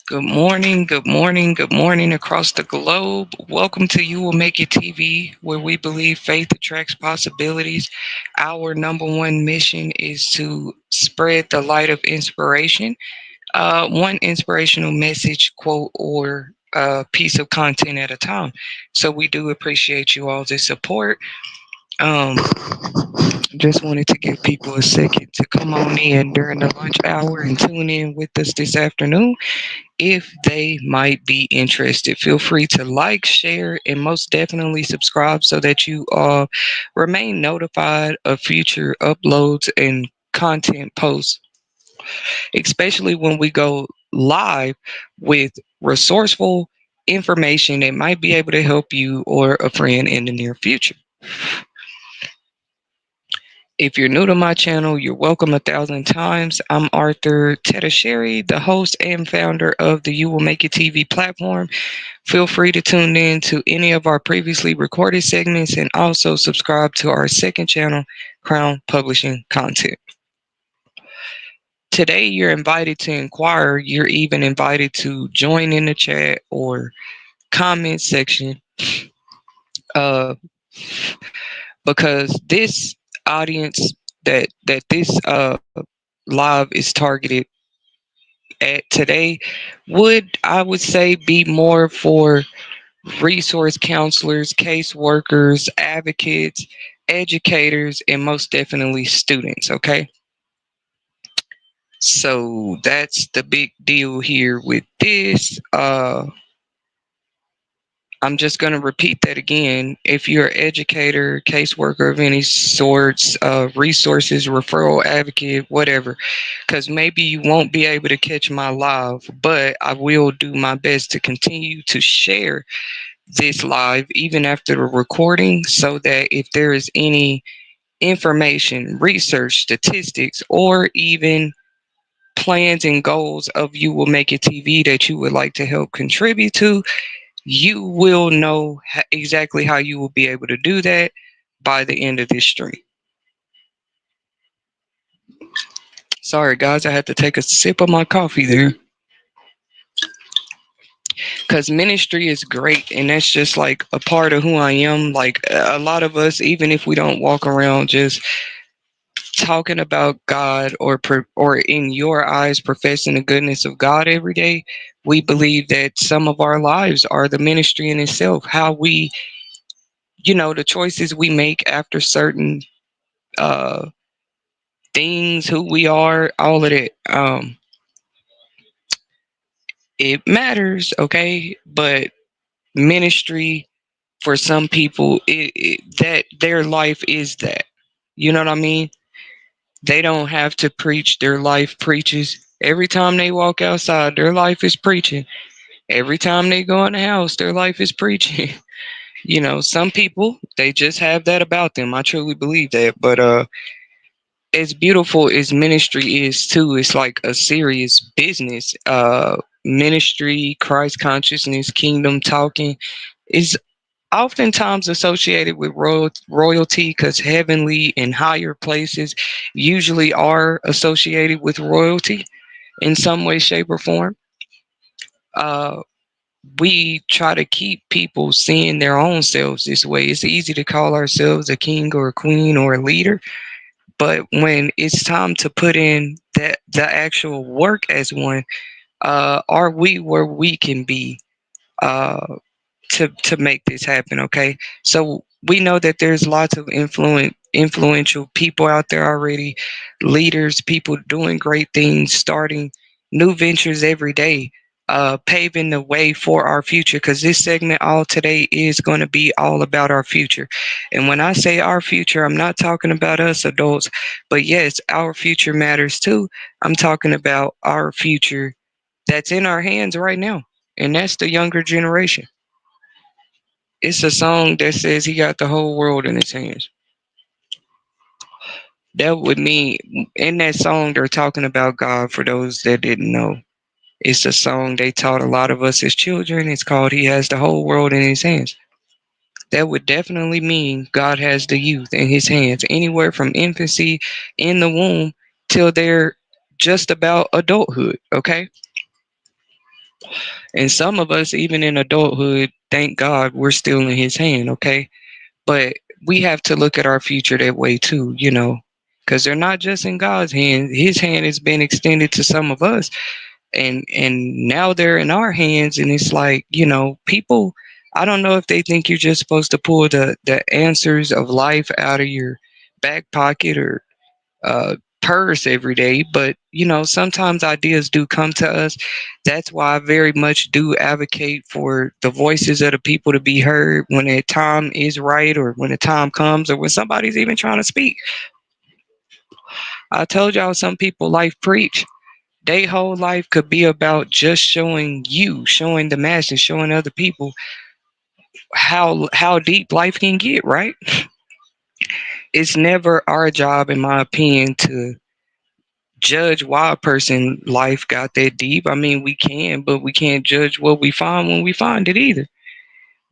Good morning, good morning, good morning across the globe. Welcome to You Will Make It TV, where we believe faith attracts possibilities. Our number one mission is to spread the light of inspiration, one inspirational message, quote, or piece of content at a time. So we do appreciate you all's support. Um, just wanted to give people a second to come on in during the lunch hour and tune in with us this afternoon if they might be interested. Feel free to like, share, and most definitely subscribe so that you remain notified of future uploads and content posts, especially when we go live with resourceful information that might be able to help you or a friend in the near future. If you're new to my channel, you're welcome 1,000 times. I'm Arthur Tetasheri, the host and founder of the You Will Make It TV platform. Feel free to tune in to any of our previously recorded segments and also subscribe to our second channel, Crown Publishing Content. Today, you're invited to inquire. You're even invited to join in the chat or comment section uh, because this audience that this live is targeted at today would say be more for resource counselors, caseworkers, advocates, educators, and most definitely students. Okay. So that's the big deal here with this. I'm just going to repeat that again. If you're an educator, caseworker of any sorts, resources, referral advocate, whatever, because maybe you won't be able to catch my live, but I will do my best to continue to share this live even after the recording so that if there is any information, research, statistics, or even plans and goals of You Will Make It TV that you would like to help contribute to, you will know exactly how you will be able to do that by the end of this stream. Sorry, guys, I had to take a sip of my coffee there because ministry is great, and that's just like a part of who I am. Like a lot of us, even if we don't walk around just talking about God or in your eyes professing the goodness of God every day, we believe that some of our lives are the ministry in itself. How we, the choices we make after certain uh things, who we are, all of that. It matters, okay? But ministry for some people, that their life is that. You know what I mean? They don't have to preach. Their life preaches. Every time they walk outside, their life is preaching. Every time they go in the house, their life is preaching. Some people, they just have that about them. I truly believe that. But as beautiful as ministry is too, it's like a serious business. Ministry, Christ consciousness, kingdom talking is oftentimes associated with royalty because heavenly and higher places usually are associated with royalty in some way, shape, or form. Uh, we try to keep people seeing their own selves this way. It's easy to call ourselves a king or a queen or a leader, but when it's time to put in the actual work as one, are we where we can be? To make this happen. Okay, so we know that there's lots of influential people out there already, leaders, people doing great things, starting new ventures every day, paving the way for our future, because this segment all today is going to be all about our future. And when I say our future, I'm not talking about us adults, but yes, our future matters too. I'm talking about our future that's in our hands right now, and that's the younger generation. It's a song that says he got the whole world in his hands. That would mean in that song they're talking about God for those that didn't know. It's a song they taught a lot of us as children. It's called He Has the Whole World in His Hands. That would definitely mean God has the youth in his hands, anywhere from infancy in the womb till they're just about adulthood, okay? And some of us, even in adulthood, thank God we're still in His hand, okay? But we have to look at our future that way too, because they're not just in God's hand. His hand has been extended to some of us, and now they're in our hands. And it's like, people. I don't know if they think you're just supposed to pull the answers of life out of your back pocket or purse every day, but sometimes ideas do come to us. That's why I very much do advocate for the voices of the people to be heard when the time is right, or when the time comes, or when somebody's even trying to speak. I told y'all, some people life preach. Their whole life could be about just showing you, showing the masses, showing other people how deep life can get, right? It's never our job, in my opinion, to judge why a person life got that deep. I mean, we can, but we can't judge what we find when we find it either.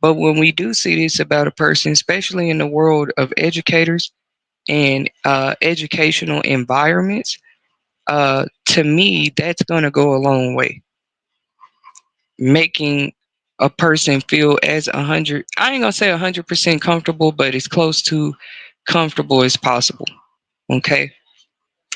But when we do see this about a person, especially in the world of educators and educational environments, to me, that's going to go a long way, making a person feel as 100. I ain't gonna say 100% comfortable, but as close to comfortable as possible. Okay.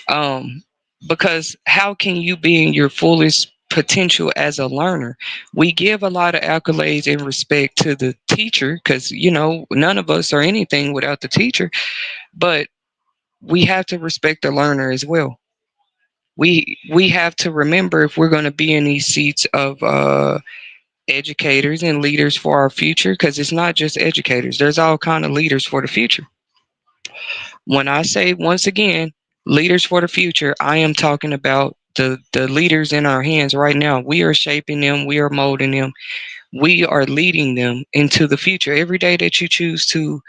um because how can you be in your fullest potential as a learner? We give a lot of accolades and respect to the teacher, because none of us are anything without the teacher, but we have to respect the learner as well. We have to remember, if we're going to be in these seats of educators and leaders for our future, because it's not just educators, there's all kind of leaders for the future. When I say, once again, leaders for the future, I am talking about the leaders in our hands right now. We are shaping them, we are molding them, we are leading them into the future. Every day that you choose to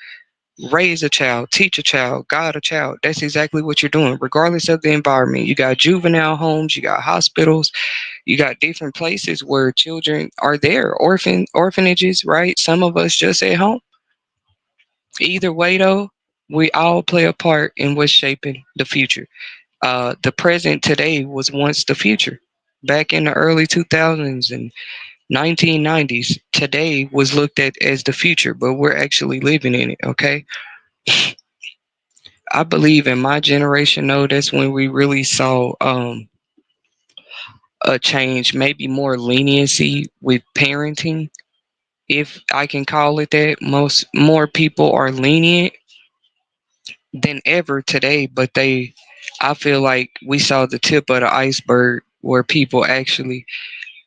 raise a child, teach a child, guide a child, that's exactly what you're doing, regardless of the environment. You got juvenile homes, you got hospitals, you got different places where children are there, orphanages, right? Some of us just at home. Either way, though, we all play a part in what's shaping the future. The present today was once the future. Back in the early 2000s and 1990s, today was looked at as the future, but we're actually living in it, okay? I believe in my generation, though, that's when we really saw a change, maybe more leniency with parenting, if I can call it that. More people are lenient than ever today, but I feel like we saw the tip of the iceberg, where people actually,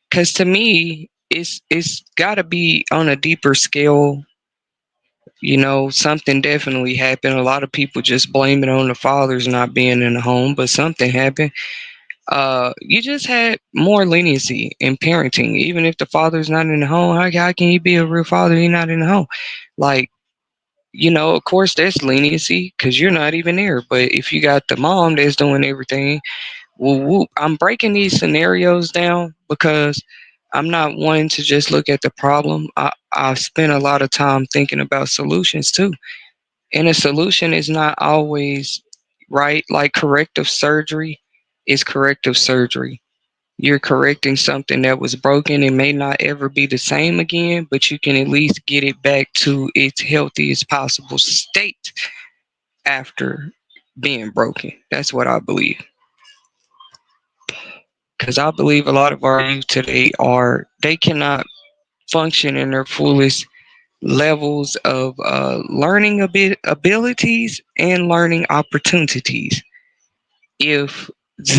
because to me, it's got to be on a deeper scale. Something definitely happened. A lot of people just blame it on the fathers not being in the home, but something happened. You just had more leniency in parenting. Even if the father's not in the home, how can he be a real father? He's not in the home. Like, of course, there's leniency because you're not even there. But if you got the mom that's doing everything, whoop, whoop. I'm breaking these scenarios down because I'm not one to just look at the problem. I spend a lot of time thinking about solutions too. And a solution is not always right. Like, corrective surgery is corrective surgery. You're correcting something that was broken. It may not ever be the same again, but you can at least get it back to its healthiest possible state after being broken. That's what I believe. Because I believe a lot of our youth today they cannot function in their fullest levels of learning abilities and learning opportunities if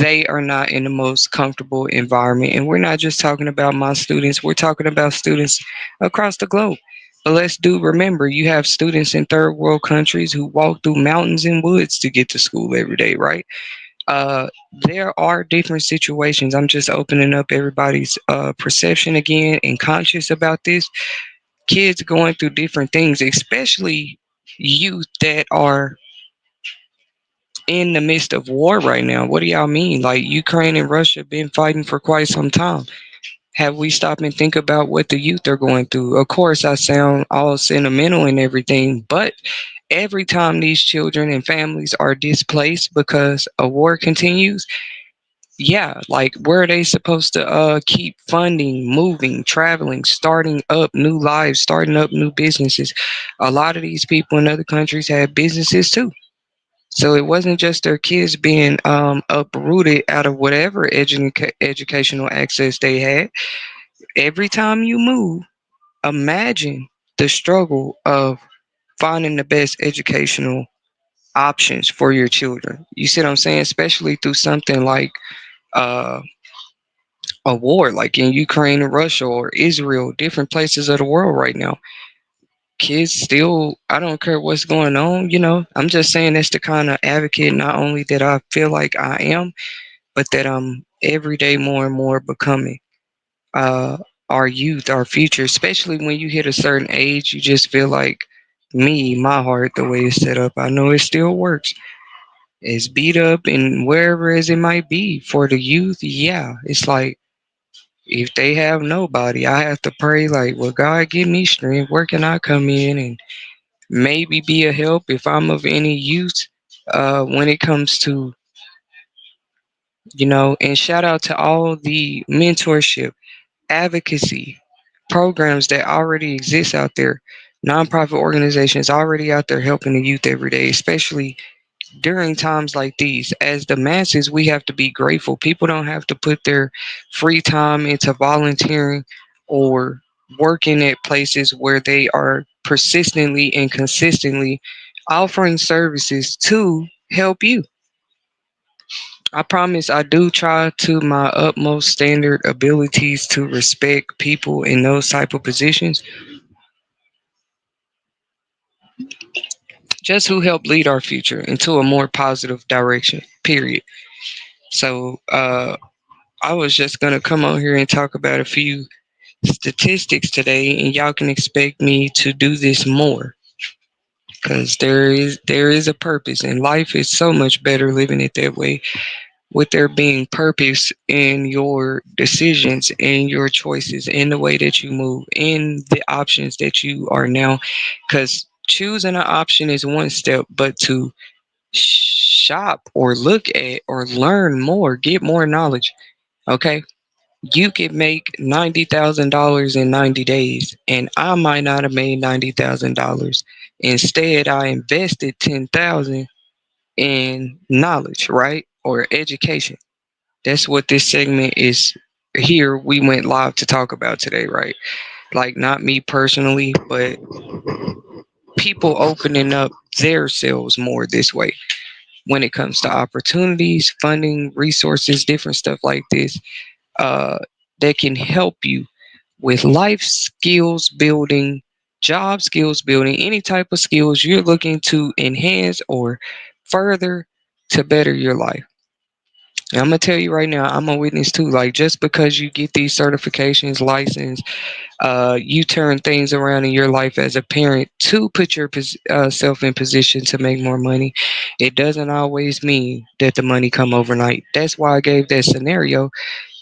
they are not in the most comfortable environment. And we're not just talking about my students, we're talking about students across the globe. But let's do remember, you have students in third world countries who walk through mountains and woods to get to school every day, right? uh, there are different situations. I'm just opening up everybody's perception again and conscious about this. Kids going through different things, especially youth that are in the midst of war right now. What do y'all mean? Like, Ukraine and Russia been fighting for quite some time. Have we stopped and think about what the youth are going through? Of course, I sound all sentimental and everything, but every time these children and families are displaced because a war continues, Yeah, like where are they supposed to keep funding, moving, traveling, starting up new lives, starting up new businesses? A lot of these people in other countries had businesses too. So it wasn't just their kids being uprooted out of whatever educational access they had. Every time you move, imagine the struggle of finding the best educational options for your children. You see what I'm saying? Especially through something like uh, a war, like in Ukraine and Russia or Israel, different places of the world right now. Kids still, I don't care what's going on, I'm just saying that's the kind of advocate not only that I feel like I am, but that I'm every day more and more becoming. Uh, our youth, our future, especially when you hit a certain age, you just feel like me, my heart, the way it's set up, I know it still works. It's beat up and wherever as it might be for the youth, yeah, it's like if they have nobody, I have to pray like, well, God, give me strength. Where can I come in and maybe be a help if I'm of any use when it comes to, and shout out to all the mentorship, advocacy programs that already exist out there. Nonprofit organizations already out there helping the youth every day, especially during times like these. As the masses, we have to be grateful. People don't have to put their free time into volunteering or working at places where they are persistently and consistently offering services to help you. I promise I do try to my utmost standard abilities to respect people in those type of positions, just who help lead our future into a more positive direction. Period. So I was just gonna come on here and talk about a few statistics today, and y'all can expect me to do this more because there is a purpose, and life is so much better living it that way. With there being purpose in your decisions and your choices, in the way that you move, in the options that you are now, because choosing an option is one step, but to shop or look at or learn more, get more knowledge. Okay, you could make $90,000 in 90 days, and I might not have made $90,000. Instead, I invested 10,000 in knowledge, right? Or education. That's what this segment is here. We went live to talk about today, right? Like, not me personally, but people opening up their selves more this way when it comes to opportunities, funding, resources, different stuff like this uh, that can help you with life skills building, job skills building, any type of skills you're looking to enhance or further to better your life. And I'm gonna tell you right now, I'm a witness too. Like, just because you get these certifications, license, you turn things around in your life as a parent to put your self in position to make more money. It doesn't always mean that the money come overnight. That's why I gave that scenario.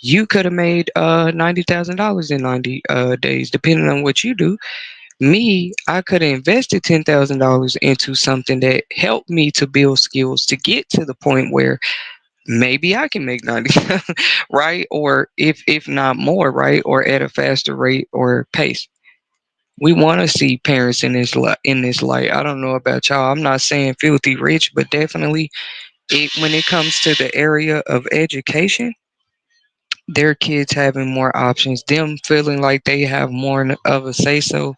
You could have made $90,000 in 90 days, depending on what you do. Me, I could have invested $10,000 into something that helped me to build skills to get to the point where maybe I can make 90, right? Or if not more, right? Or at a faster rate or pace. We want to see parents in this light. I don't know about y'all. I'm not saying filthy rich, but definitely when it comes to the area of education, their kids having more options, them feeling like they have more of a say so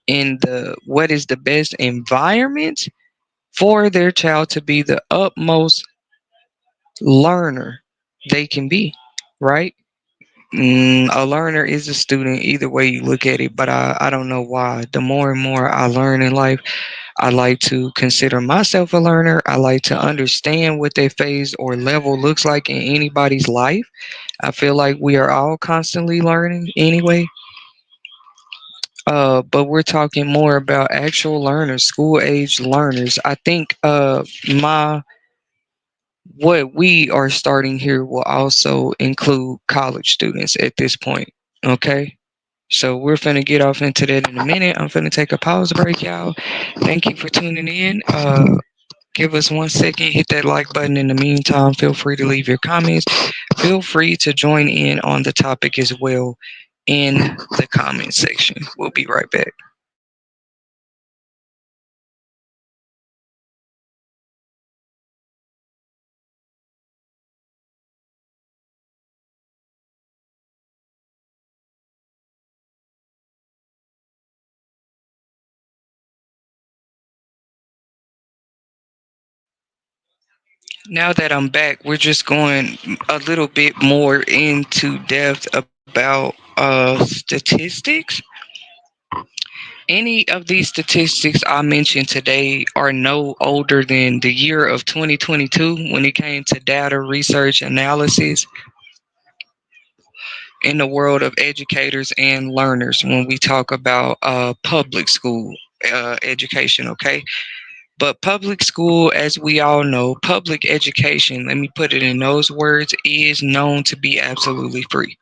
in the what is the best environment for their child to be the utmost learner they can be, right? A learner is a student, either way you look at it, but I don't know why. The more and more I learn in life, I like to consider myself a learner. I like to understand what their phase or level looks like in anybody's life. I feel like we are all constantly learning anyway. But we're talking more about actual learners, school age learners. I think my what we are starting here will also include college students at this point. Okay. So we're finna get off into that in a minute. I'm finna take a pause break, y'all. Thank you for tuning in. Give us 1 second, hit that like button. In the meantime, feel free to leave your comments. Feel free to join in on the topic as well in the comment section. We'll be right back. Now that I'm back, we're just going a little bit more into depth about statistics. Any of these statistics I mentioned today are no older than the year of 2022 when it came to data research analysis in the world of educators and learners when we talk about public school education, okay? But public school, as we all know, public education, let me put it in those words, is known to be absolutely free.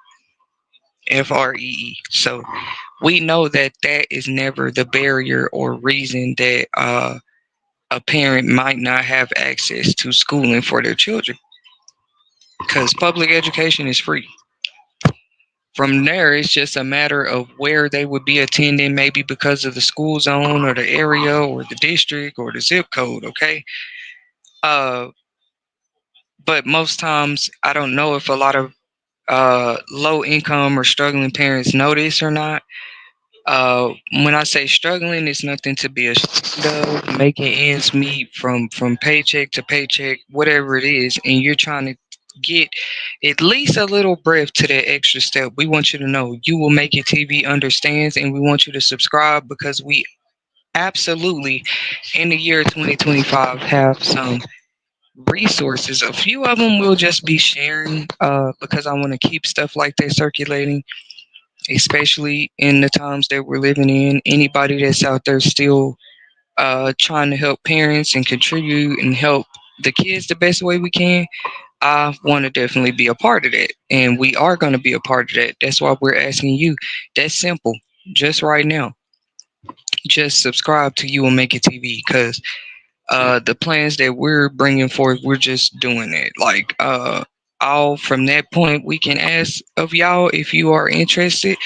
FREE. So we know that that is never the barrier or reason that a parent might not have access to schooling for their children because public education is free. From there, it's just a matter of where they would be attending, maybe because of the school zone or the area or the district or the zip code, okay? Uh, but most times, I don't know if a lot of low income or struggling parents know this or not. When I say struggling, it's nothing to be ashamed of. Making ends meet from paycheck to paycheck, whatever it is, and you're trying to get at least a little breath to that extra step. We want you to know you will make it TV understands, and we want you to subscribe because we absolutely in the year 2025 have some resources. A few of them we'll just be sharing because I want to keep stuff like that circulating, especially in the times that we're living in. Anybody that's out there still trying to help parents and contribute and help the kids the best way we can, I want to definitely be a part of that. And we are going to be a part of that. That's why we're asking you. That's simple. Just right now, just subscribe to You Will Make It TV because the plans that we're bringing forth, we're just doing it. Like, all from that point, we can ask of y'all if you are interested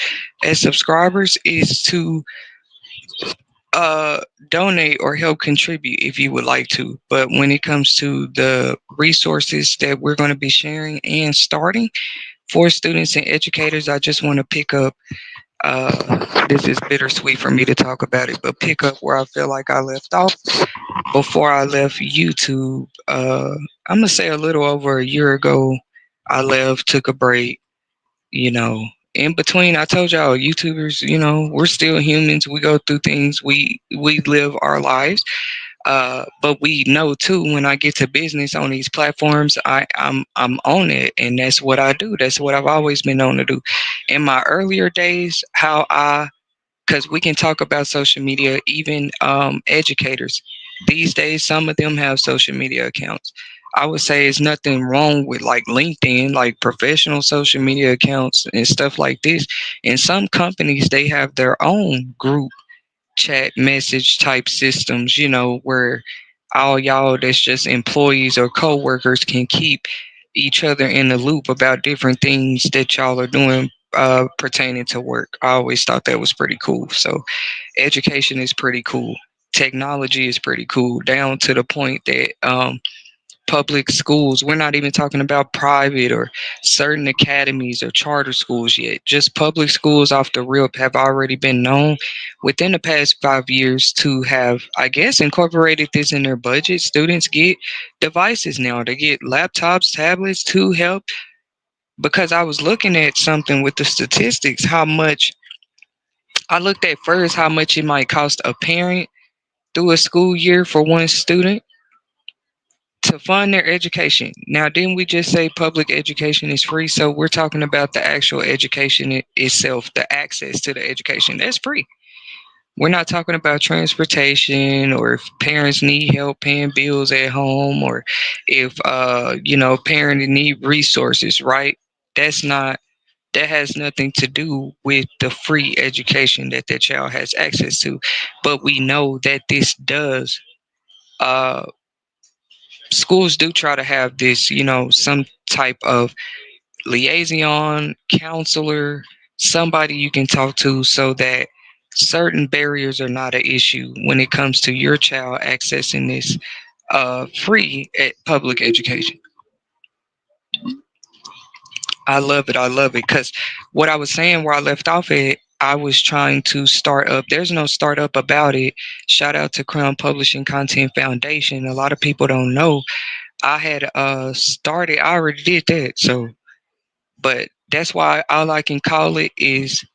as subscribers is to uh donate or help contribute if you would like to. But when it comes to the resources that we're going to be sharing and starting for students and educators, I just want to pick up this is bittersweet for me to talk about it, but pick up where I feel like I left off before I left YouTube. I'm gonna say a little over a year ago, I left, took a break. You know, in between, I told y'all, YouTubers, we're still humans. We go through things. We live our lives. But we know too when I get to business on these platforms, I'm on it, and that's what I do. That's what I've always been known to do. In my earlier days, how I because we can talk about social media, even educators. These days, some of them have social media accounts. I would say it's nothing wrong with like LinkedIn, like professional social media accounts and stuff like this. In some companies, they have their own group chat message type systems, where all y'all that's just employees or co-workers can keep each other in the loop about different things that y'all are doing pertaining to work. I always thought that was pretty cool. So education is pretty cool. Technology is pretty cool, down to the point that public schools, we're not even talking about private or certain academies or charter schools yet. Just public schools off the rip have already been known within the past 5 years to have, I guess, incorporated this in their budget. Students get devices now, they get laptops, tablets to help. Because I was looking at something with the statistics, how much I looked at first, how much it might cost a parent through a school year for one student to fund their education. Now, didn't we just say public education is free? So we're talking about the actual education itself, the access to the education. That's free. We're not talking about transportation or if parents need help paying bills at home or if parents need resources, right? That's not that has nothing to do with the free education that that child has access to. But we know that this does uh schools do try to have this, some type of liaison, counselor, somebody you can talk to so that certain barriers are not an issue when it comes to your child accessing this free public education. I love it. I love it. Because what I was saying where I left off at, I was trying to start up. There's no startup about it. Shout out to Crown Publishing Content Foundation. A lot of people don't know. I had started, I already did that. So, but that's why all I can call it is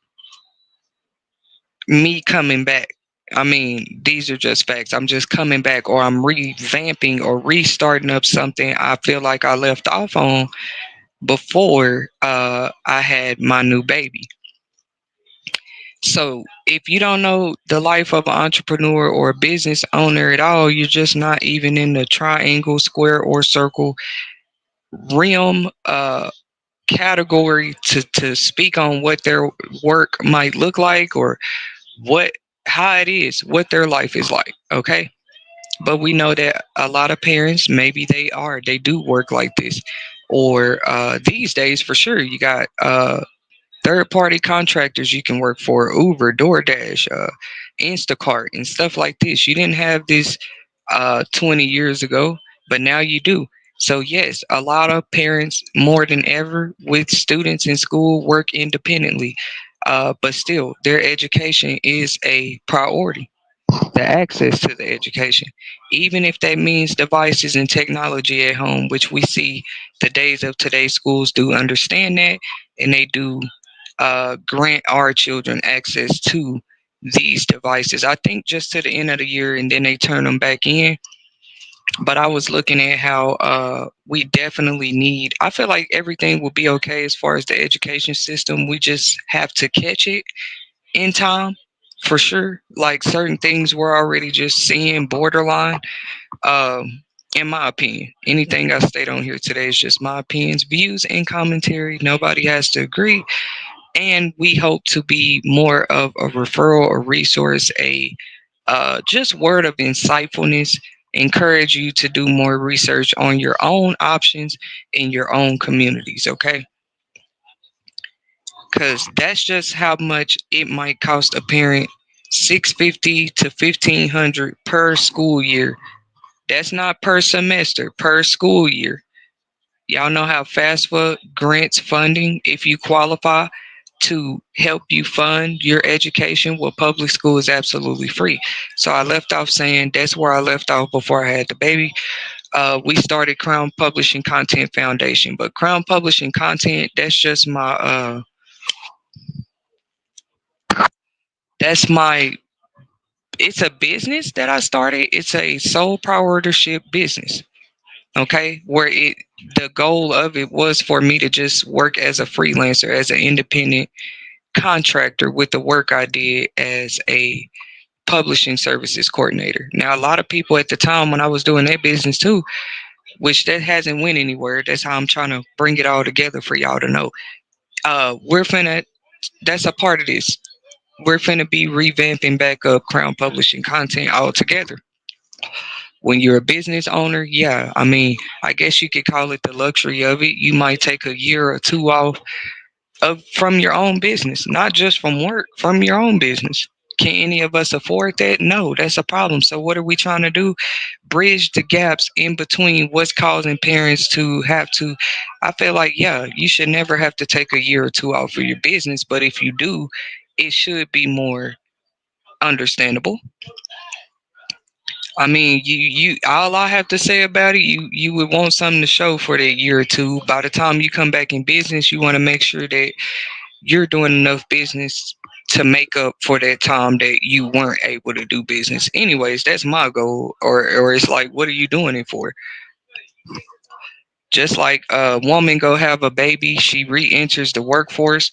me coming back. I mean, these are just facts. I'm just coming back, or I'm revamping or restarting up something I feel like I left off on before I had my new baby. So, if you don't know the life of an entrepreneur or a business owner at all, you're just not even in the triangle, square, or circle realm category to speak on what their work might look like or what how it is, what their life is like. Okay. But we know that a lot of parents, maybe they do work like this. Or these days for sure, you got third party contractors you can work for, Uber, DoorDash, Instacart, and stuff like this. You didn't have this 20 years ago, but now you do. So, yes, a lot of parents, more than ever, with students in school, work independently. But still, their education is a priority, the access to the education, even if that means devices and technology at home, which we see the days of today's schools do understand that, and they do grant our children access to these devices. I think just to the end of the year, and then they turn them back in. But I was looking at how we definitely need. I feel like everything will be okay as far as the education system. We just have to catch it in time for sure. Like certain things we're already just seeing borderline. Um, in my opinion, anything I state on here today is just my opinions, views, and commentary. Nobody has to agree. And we hope to be more of a referral, a resource, a just word of insightfulness. Encourage you to do more research on your own options in your own communities. Okay, because that's just how much it might cost a parent. 650 to 1500 per school year. That's not per semester, per school year. Y'all know how FAFSA grants funding if you qualify to help you fund your education. Well, public school is absolutely free. So I left off saying that's where I left off before I had the baby. We started Crown Publishing Content Foundation, but Crown Publishing Content, that's my it's a business that I started. It's a sole proprietorship business. Okay, where it the goal of it was for me to just work as a freelancer, as an independent contractor with the work I did as a publishing services coordinator. Now, a lot of people at the time when I was doing that business too, which that hasn't went anywhere. That's how I'm trying to bring it all together for y'all to know. We're finna. That's a part of this. We're finna be revamping back up Crown Publishing content altogether. When you're a business owner, yeah, I mean, I guess you could call it the luxury of it. You might take a year or two off from your own business, not just from work, from your own business. Can any of us afford that? No, that's a problem. So what are we trying to do? Bridge the gaps in between what's causing parents to have to. I feel like, yeah, you should never have to take a year or two off for your business, but if you do, it should be more understandable. I mean, all I have to say about it, you would want something to show for that year or two. By the time you come back in business, you want to make sure that you're doing enough business to make up for that time that you weren't able to do business. Anyways, that's my goal. Or it's like, what are you doing it for? Just like a woman go have a baby, she re-enters the workforce.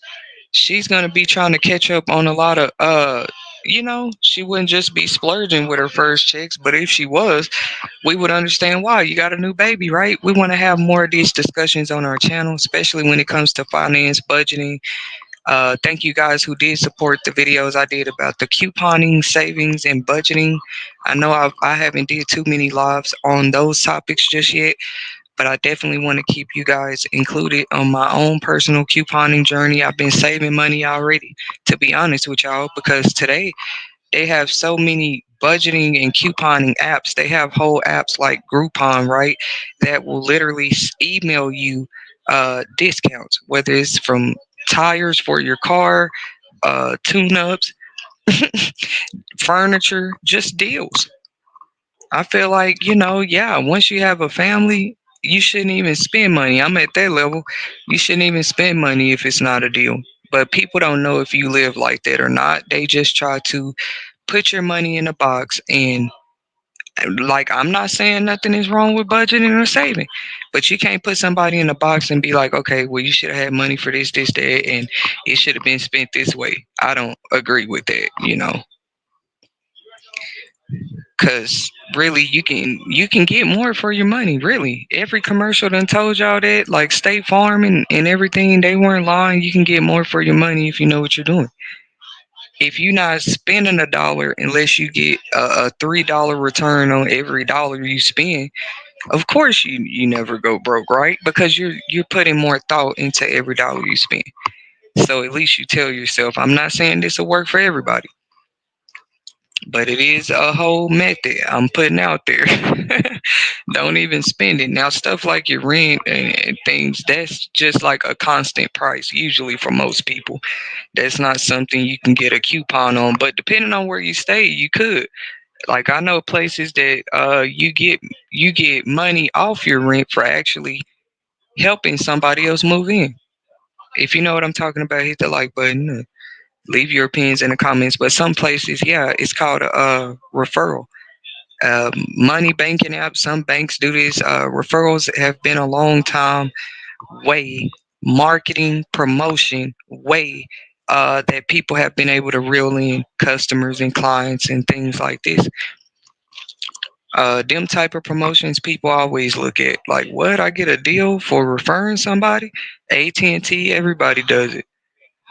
She's gonna be trying to catch up on a lot of she wouldn't just be splurging with her first checks, but if she was, we would understand why. You got a new baby, right? We want to have more of these discussions on our channel, especially when it comes to finance, budgeting, Thank you guys who did support the videos I did about the couponing, savings, and budgeting. I know I haven't did too many lives on those topics just yet, but I definitely want to keep you guys included on my own personal couponing journey. I've been saving money already, to be honest with y'all, because today they have so many budgeting and couponing apps. They have whole apps like Groupon, right? That will literally email you discounts, whether it's from tires for your car, tune ups, furniture, just deals. I feel like, yeah, once you have a family, you shouldn't even spend money. I'm at that level. You shouldn't even spend money if it's not a deal. But people don't know if you live like that or not. They just try to put your money in a box, and like, I'm not saying nothing is wrong with budgeting or saving, but you can't put somebody in a box and be like, okay, well, you should have had money for this, that, and it should have been spent this way. I don't agree with that, because really you can get more for your money. Really, every commercial done told y'all that, like State Farm and everything, they weren't lying. You can get more for your money if you know what you're doing. If you're not spending a dollar unless you get a $3 return on every dollar you spend, of course you never go broke, right? Because you're putting more thought into every dollar you spend. So at least you tell yourself, I'm not saying this will work for everybody, but it is a whole method I'm putting out there. Don't even spend it. Now, stuff like your rent and things, that's just like a constant price, usually for most people. That's not something you can get a coupon on, but depending on where you stay, you could. Like, I know places that you get money off your rent for actually helping somebody else move in. If you know what I'm talking about, hit the like button. Leave your opinions in the comments. But some places, yeah, it's called a referral. Money banking app. Some banks do this. Referrals have been a long time way marketing promotion way that people have been able to reel in customers and clients and things like this. Them type of promotions people always look at, like, what, I get a deal for referring somebody? AT&T, everybody does it.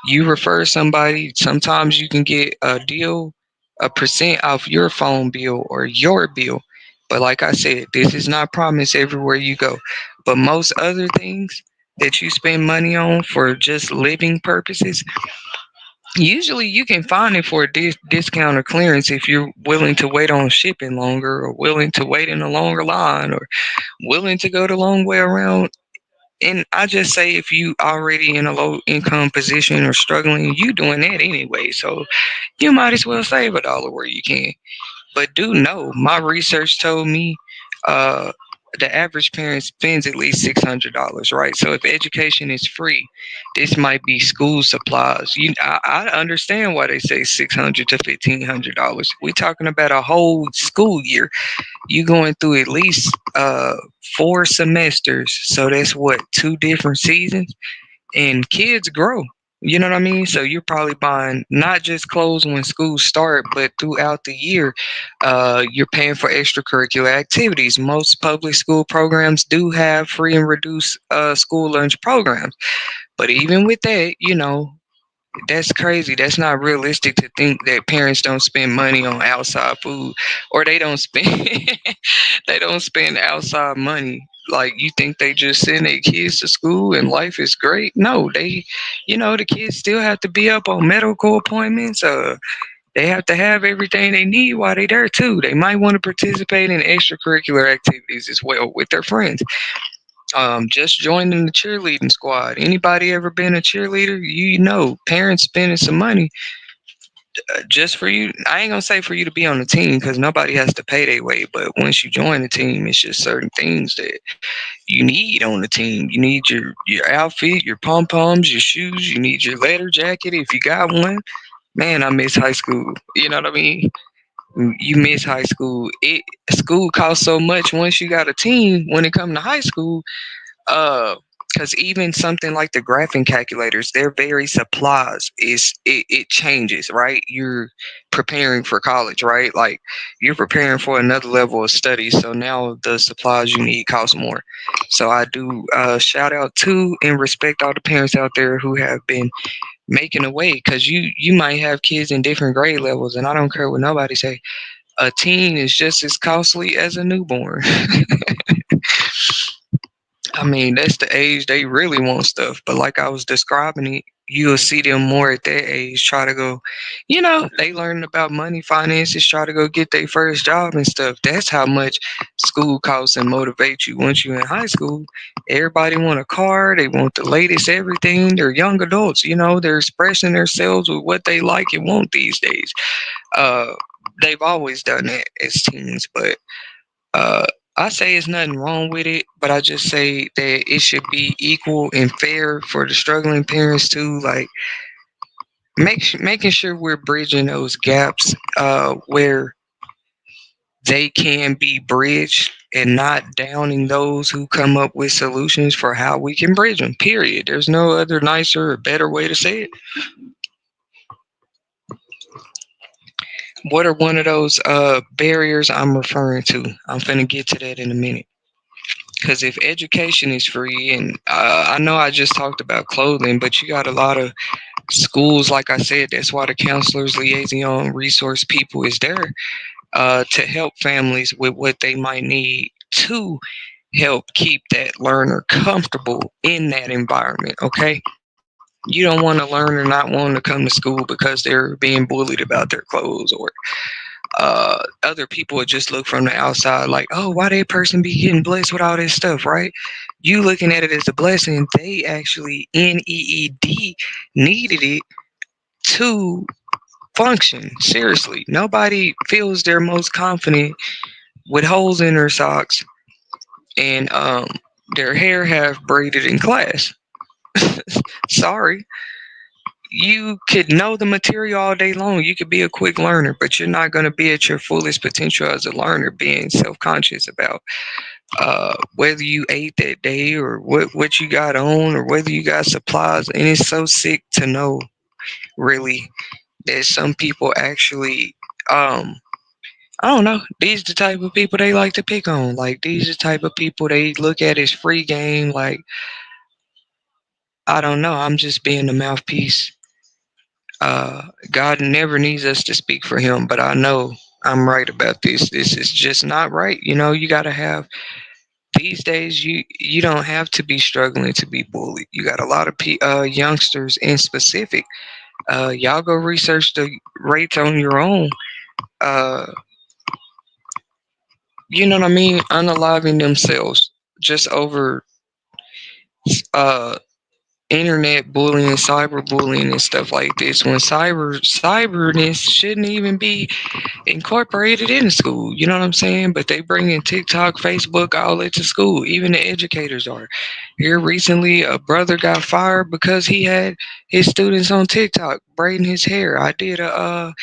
You refer somebody, sometimes you can get a deal, a percent off your phone bill or your bill. But like I said, this is not promised everywhere you go. But most other things that you spend money on for just living purposes, usually you can find it for a discount or clearance if you're willing to wait on shipping longer, or willing to wait in a longer line, or willing to go the long way around. And I just say, if you already in a low income position or struggling, you doing that anyway. So you might as well save a dollar where you can. But do know, my research told me uh, the average parent spends at least $600, right? So if education is free, this might be school supplies. I understand why they say $600 to $1,500. We're talking about a whole school year. You going through at least 4 semesters, so that's what, 2 different seasons, and kids grow. You know what I mean? So you're probably buying not just clothes when schools start, but throughout the year. You're paying for extracurricular activities. Most public school programs do have free and reduced school lunch programs. But even with that, that's crazy. That's not realistic to think that parents don't spend money on outside food, or they don't spend they don't spend outside money. Like, you think they just send their kids to school and life is great? No, the kids still have to be up on medical appointments. They have to have everything they need while they're there too. They might want to participate in extracurricular activities as well with their friends. Just joining the cheerleading squad. Anybody ever been a cheerleader? Parents spending some money just for you. I ain't gonna say for you to be on the team, because nobody has to pay their way. But once you join the team, it's just certain things that you need on the team. You need your outfit, your pom poms, your shoes. You need your leather jacket if you got one. Man, I miss high school. You know what I mean? You miss high school. School costs so much once you got a team. When it comes to high school, uh because even something like the graphing calculators, their very supplies it changes, right? You're preparing for college, right? Like, you're preparing for another level of study, so now the supplies you need cost more. So I do shout out to and respect all the parents out there who have been making a way, because you might have kids in different grade levels, and I don't care what nobody say. A teen is just as costly as a newborn. I mean, that's the age they really want stuff. But like I was describing it, you'll see them more at that age try to go, they learn about money, finances, try to go get their first job and stuff. That's how much school costs and motivate you. Once you're in high school, everybody want a car. They want the latest everything. They're young adults, they're expressing themselves with what they like and want these days. Uh, they've always done that as teens, but uh, I say it's nothing wrong with it, but I just say that it should be equal and fair for the struggling parents too. Like making sure we're bridging those gaps where they can be bridged, and not downing those who come up with solutions for how we can bridge them. Period. There's no other nicer or better way to say it. What are one of those barriers I'm referring to? I'm finna get to that in a minute. Because if education is free, and I know I just talked about clothing, but you got a lot of schools, like I said, that's why the counselors, liaison, resource people is there to help families with what they might need to help keep that learner comfortable in that environment. Okay. You don't want a learner not wanting to come to school because they're being bullied about their clothes, or other people would just look from the outside like, oh, why that person be getting blessed with all this stuff, right? You looking at it as a blessing. They actually needed it to function. Seriously, nobody feels their most confident with holes in their socks and their hair half braided in class. Sorry, you could know the material all day long. You could be a quick learner, but you're not going to be at your fullest potential as a learner, being self-conscious about whether you ate that day, or what you got on, or whether you got supplies. And it's so sick to know, really, that some people actually, I don't know, these the type of people they like to pick on. Like, these the type of people they look at as free game. Like, I don't know, I'm just being the mouthpiece. God never needs us to speak for him, but I know I'm right about this. This is just not right. You got to have, these days, you don't have to be struggling to be bullied. You got a lot of youngsters in specific. Y'all go research the rates on your own. Uh, you know what I mean? Unaliving themselves just over uh, internet bullying, cyber bullying, and stuff like this. When cyberness shouldn't even be incorporated in school. You know what I'm saying? But they bring in TikTok, Facebook, all that to school. Even the educators are. Here recently, a brother got fired because he had his students on TikTok braiding his hair. I did a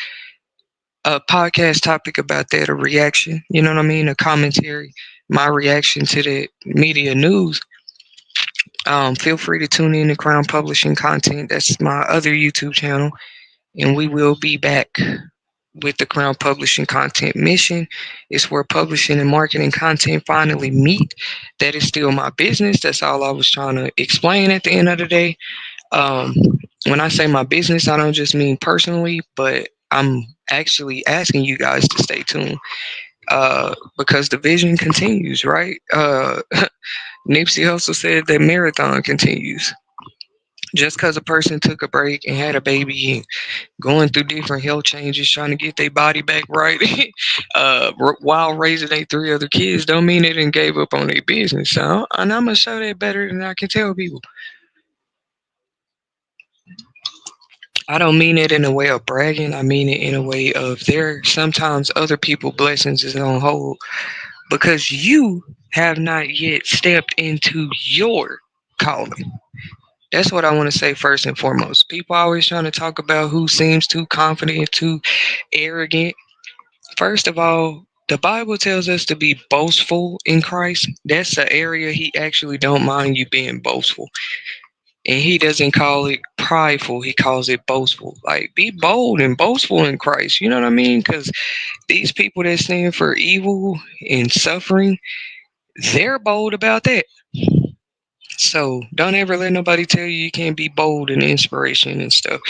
podcast topic about that, a reaction. You know what I mean? A commentary, my reaction to the media news. Feel free to tune in to Crown Publishing Content. That's my other YouTube channel, and we will be back with the Crown Publishing Content mission. It's where publishing and marketing content finally meet. That is still my business. That's all I was trying to explain at the end of the day. Um, when I say my business, I don't just mean personally, but I'm actually asking you guys to stay tuned because the vision continues, right? Nipsey Hussle said that marathon continues. Just because a person took a break and had a baby and going through different health changes, trying to get their body back right, while raising their three other kids, don't mean they didn't gave up on their business. So, and I'm gonna show that better than I can tell people. I don't mean it in a way of bragging. I mean it in a way of there sometimes other people blessings is on hold because you have not yet stepped into your calling. That's what I want to say first and foremost. People always trying to talk about who seems too confident, too arrogant. First of all, the Bible tells us to be boastful in Christ. That's the area he actually don't mind you being boastful. And he doesn't call it prideful, he calls it boastful. Like, be bold and boastful in Christ. You know what I mean? Because these people that stand for evil and suffering, they're bold about that. So don't ever let nobody tell you can't be bold and inspiration and stuff.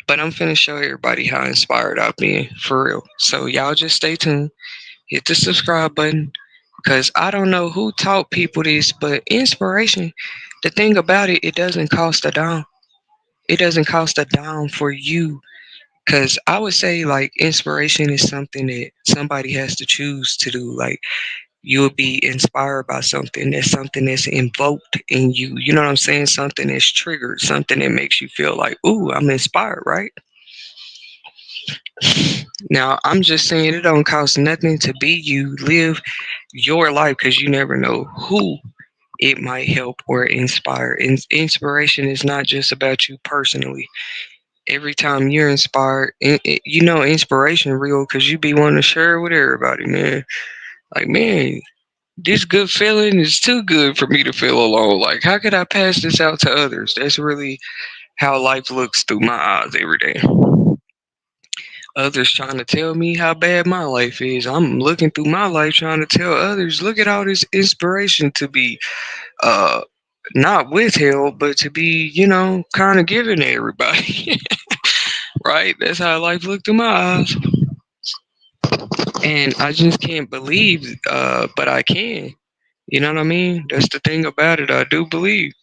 But I'm finna show everybody how inspired I've been for real. So y'all just stay tuned. Hit the subscribe button. Cause I don't know who taught people this, but inspiration, the thing about it, it doesn't cost a dime. It doesn't cost a dime for you. Cause I would say like inspiration is something that somebody has to choose to do. Like you'll be inspired by something that's invoked in you. You know what I'm saying? Something that's triggered, something that makes you feel like, ooh, I'm inspired, right? Now, I'm just saying it don't cost nothing to be you, live your life because you never know who it might help or inspire. And inspiration is not just about you personally. Every time you're inspired, you know inspiration real because you be wanting to share it with everybody, man. Like, man, this good feeling is too good for me to feel alone. Like, how could I pass this out to others? That's really how life looks through my eyes every day. Others trying to tell me how bad my life is. I'm looking through my life trying to tell others, look at all this inspiration to be uh not withheld, but to be, kind of given to everybody. Right? That's how life looked through my eyes. And I just can't believe, but I can. You know what I mean? That's the thing about it. I do believe.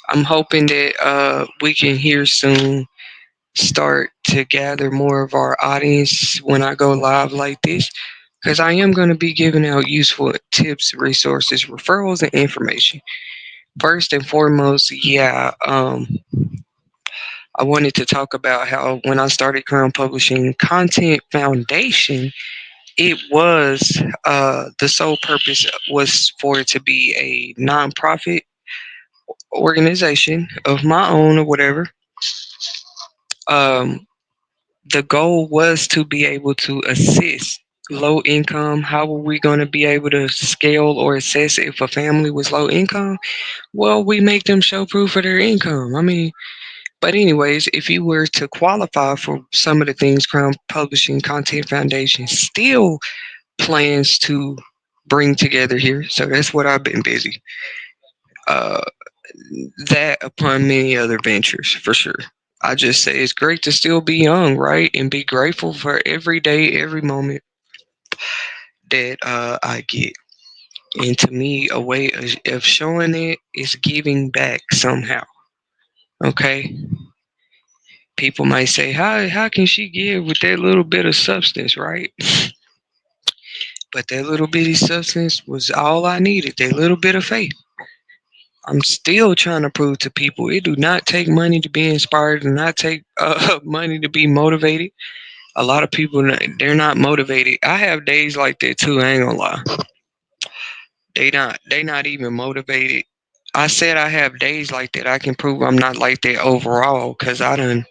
I'm hoping that we can here soon start to gather more of our audience when I go live like this. Because I am going to be giving out useful tips, resources, referrals, and information. First and foremost, yeah, I wanted to talk about how when I started Crown Publishing Content Foundation, it was the sole purpose was for it to be a nonprofit organization of my own or whatever. Um, the goal was to be able to assist low income. How were we going to be able to scale or assess if a family was low income? Well, we make them show proof of their income. I mean, but anyways, if you were to qualify for some of the things Crown Publishing Content Foundation still plans to bring together here, so that's what I've been busy. Uh, that upon many other ventures for sure. I just say it's great to still be young, right? And be grateful for every day, every moment that I get. And to me, a way of showing it is giving back somehow. Okay, people might say, how can she give with that little bit of substance, right? But that little bitty substance was all I needed. That little bit of faith. I'm still trying to prove to people it do not take money to be inspired, do not take money to be motivated. A lot of people they're not motivated. I have days like that too. I ain't gonna lie. They not even motivated. I said I have days like that. I can prove I'm not like that overall because I done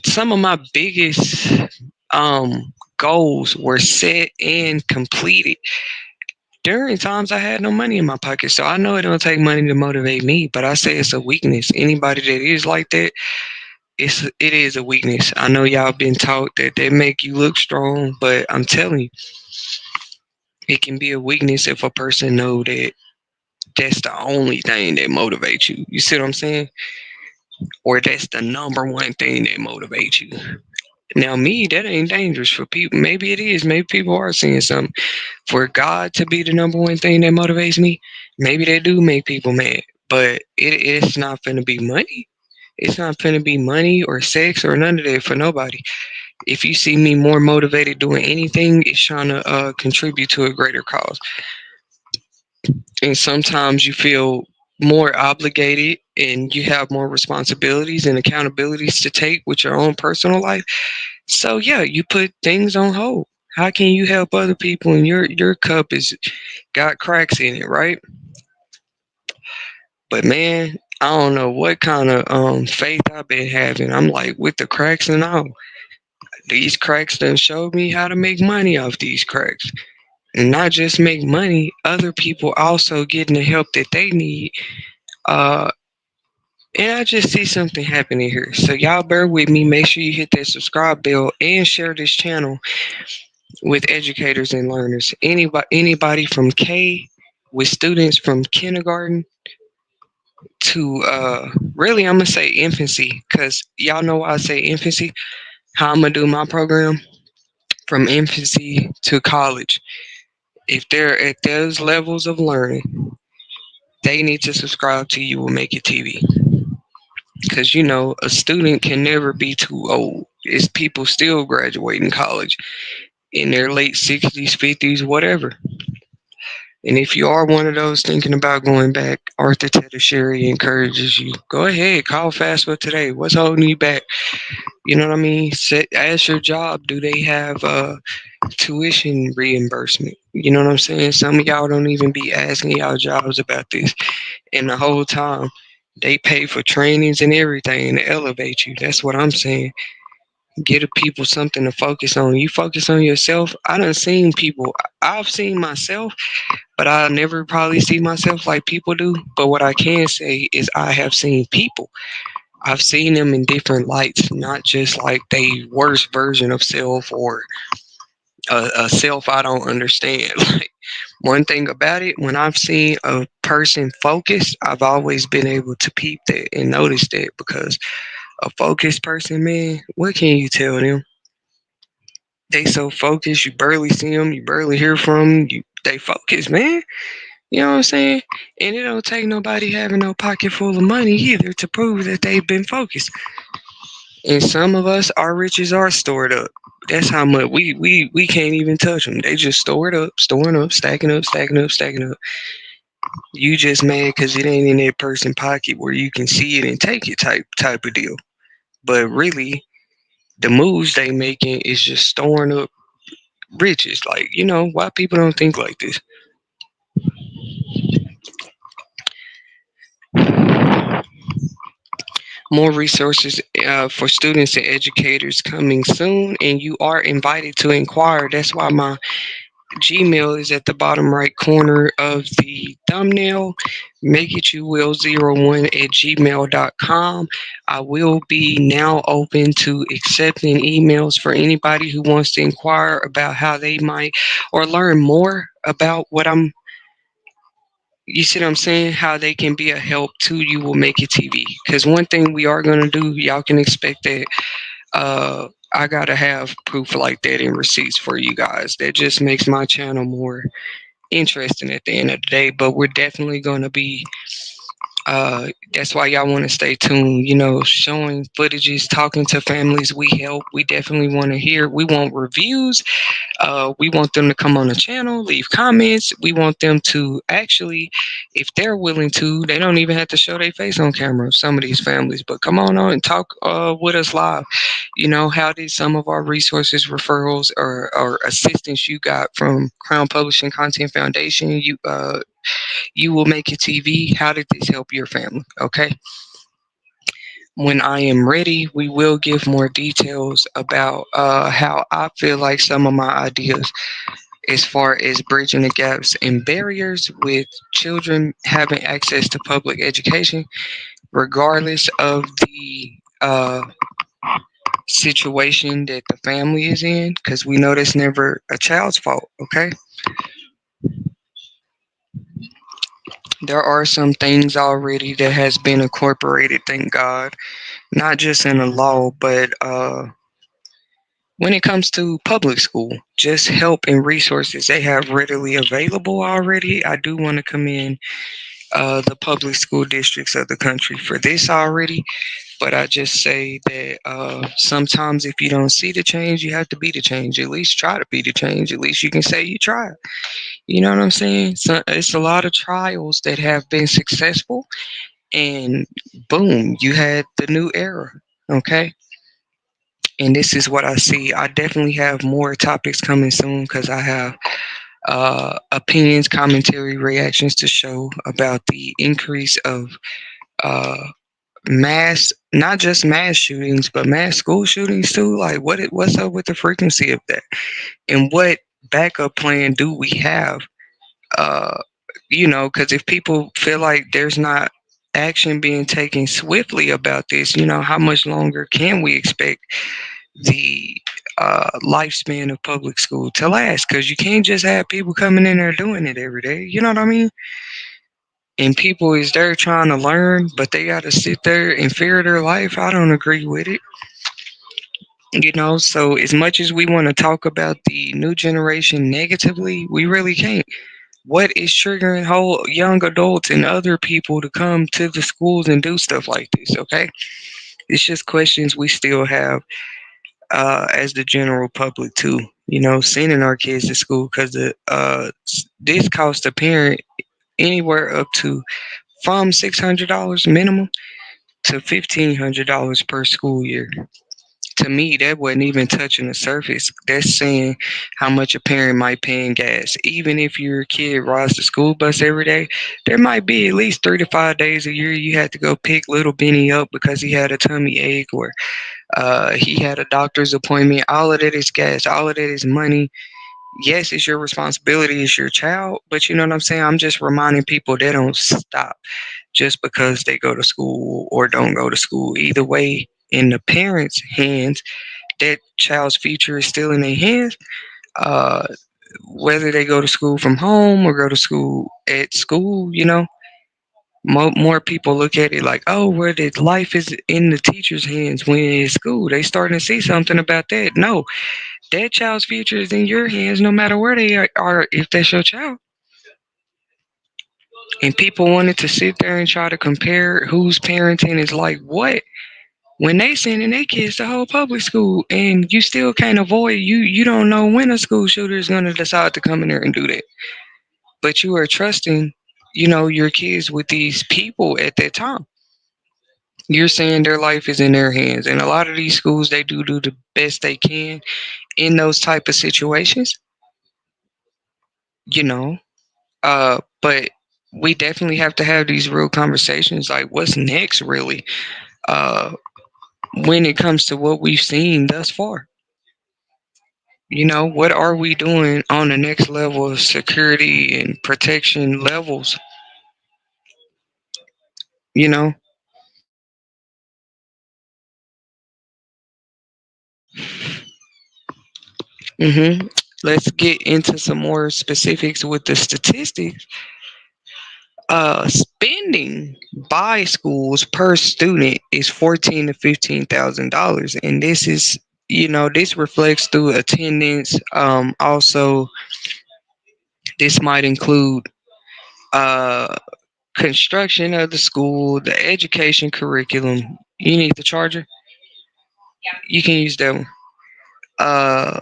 some of my biggest goals were set and completed during times I had no money in my pocket. So I know it don't take money to motivate me, but I say it's a weakness. Anybody that is like that, it is a weakness. I know y'all been taught that they make you look strong, but I'm telling you, it can be a weakness if a person know that that's the only thing that motivates you. You see what I'm saying? Or that's the number one thing that motivates you. Now, me, that ain't dangerous for people. Maybe it is. Maybe people are seeing something. For God to be the number one thing that motivates me, maybe that do make people mad. But it's not finna be money. It's not finna be money or sex or none of that for nobody. If you see me more motivated doing anything, it's trying to contribute to a greater cause. And sometimes you feel more obligated and you have more responsibilities and accountabilities to take with your own personal life. So yeah, you put things on hold. How can you help other people and your cup is got cracks in it, right? But man, I don't know what kind of faith I've been having. I'm like with the cracks and all. These cracks done showed me how to make money off these cracks. And not just make money, other people also getting the help that they need. Uh And I just see something happening here. So y'all bear with me. Make sure you hit that subscribe bell and share this channel with educators and learners. Anybody from K, with students from kindergarten to really I'm gonna say infancy, because y'all know why I say infancy. How I'm gonna do my program from infancy to college. If they're at those levels of learning, they need to subscribe to You Will Make It TV. Because a student can never be too old. It's people still graduating college in their late 60s, 50s, whatever. And if you are one of those thinking about going back, Arthur Tetasheri encourages you. Go ahead, call FAFSA today. What's holding you back? You know what I mean? Ask your job, do they have tuition reimbursement? You know what I'm saying? Some of y'all don't even be asking y'all jobs about this. And the whole time, they pay for trainings and everything to elevate you. That's what I'm saying. Get a people something to focus on. You focus on yourself. I done seen people. I've seen myself, but I never probably see myself like people do. But what I can say is I have seen people. I've seen them in different lights, not just like the worst version of self or a self I don't understand. Like one thing about it, when I've seen a person focus, I've always been able to peep that and notice that, because a focused person, man, what can you tell them? They so focused, you barely see them, you barely hear from them. They focus, man. You know what I'm saying? And it don't take nobody having no pocket full of money either to prove that they've been focused. And some of us, our riches are stored up. That's how much we can't even touch them. They just store it up, storing up, stacking up, stacking up, stacking up. You just mad because it ain't in that person pocket where you can see it and take it, type of deal. But really, the moves they making is just storing up riches. Like, why people don't think like this? More resources for students and educators coming soon, and you are invited to inquire. That's why my Gmail is at the bottom right corner of the thumbnail. Make it you will 01 at gmail.com. I will be now open to accepting emails for anybody who wants to inquire about how they might or learn more about what I'm, you see what I'm saying? How they can be a help to You Will Make It TV. Because one thing we are going to do, y'all can expect that I gotta have proof like that and receipts for you guys. That just makes my channel more interesting at the end of the day. But we're definitely gonna be. That's why y'all want to stay tuned. Showing footages, talking to families we help. We definitely want to hear. We want reviews. We want them to come on the channel, leave comments. We want them to actually, if they're willing to, they don't even have to show their face on camera, some of these families, but come on and talk with us live. How did some of our resources, referrals, or assistance you got from Crown Publishing Content Foundation, You Will Make It TV, how did this help your family? Okay. When I am ready, we will give more details about how I feel like some of my ideas as far as bridging the gaps and barriers with children having access to public education, regardless of the situation that the family is in, because we know that's never a child's fault. Okay, there are some things already that has been incorporated, thank God, not just in the law, but when it comes to public school, just help and resources they have readily available already. I do want to commend the public school districts of the country for this already. But I just say that sometimes if you don't see the change, you have to be the change. At least try to be the change. At least you can say you tried. You know what I'm saying? So it's a lot of trials that have been successful, and boom, you had the new era. Okay. And this is what I see. I definitely have more topics coming soon because I have opinions, commentary, reactions to show about the increase of uh, mass, not just mass shootings, but mass school shootings too. Like, what's up with the frequency of that, and what backup plan do we have? Uh, because if people feel like there's not action being taken swiftly about this, how much longer can we expect the lifespan of public school to last? Because you can't just have people coming in there doing it every day. You know what I mean? And people is there trying to learn, but they got to sit there and fear their life. I don't agree with it. So as much as we want to talk about the new generation negatively, we really can't. What is triggering whole young adults and other people to come to the schools and do stuff like this? Okay, it's just questions we still have as the general public too. Sending our kids to school because this costs a parent anywhere up to from $600 minimum to $1,500 per school year. To me, that wasn't even touching the surface. That's saying how much a parent might pay in gas. Even if your kid rides the school bus every day, there might be at least 3 to 5 days a year you had to go pick little Benny up because he had a tummy ache or he had a doctor's appointment. All of that is gas. All of that is money. Yes, it's your responsibility. It's your child. But you know what I'm saying? I'm just reminding people they don't stop just because they go to school or don't go to school. Either way, in the parents' hands, that child's future is still in their hands. Uh, Whether they go to school from home or go to school at school, more people look at it like, oh, where the life is in the teacher's hands when it's school. They starting to see something about that. No, that child's future is in your hands, no matter where they are if that's your child. And people wanted to sit there and try to compare whose parenting is like what when they sending their kids to whole public school, and you still can't avoid you don't know when a school shooter is going to decide to come in there and do that, but you are trusting your kids with these people at that time. You're saying their life is in their hands, and a lot of these schools they do the best they can in those type of situations, you know but we definitely have to have these real conversations like what's next really, uh when it comes to what we've seen thus far. What are we doing on the next level of security and protection levels? You know, hmm Let's get into some more specifics with the statistics. Spending by schools per student is $14,000 to $15,000, and this reflects through attendance. Also, this might include uh construction of the school, the education curriculum. You need the charger. You can use that one. Uh,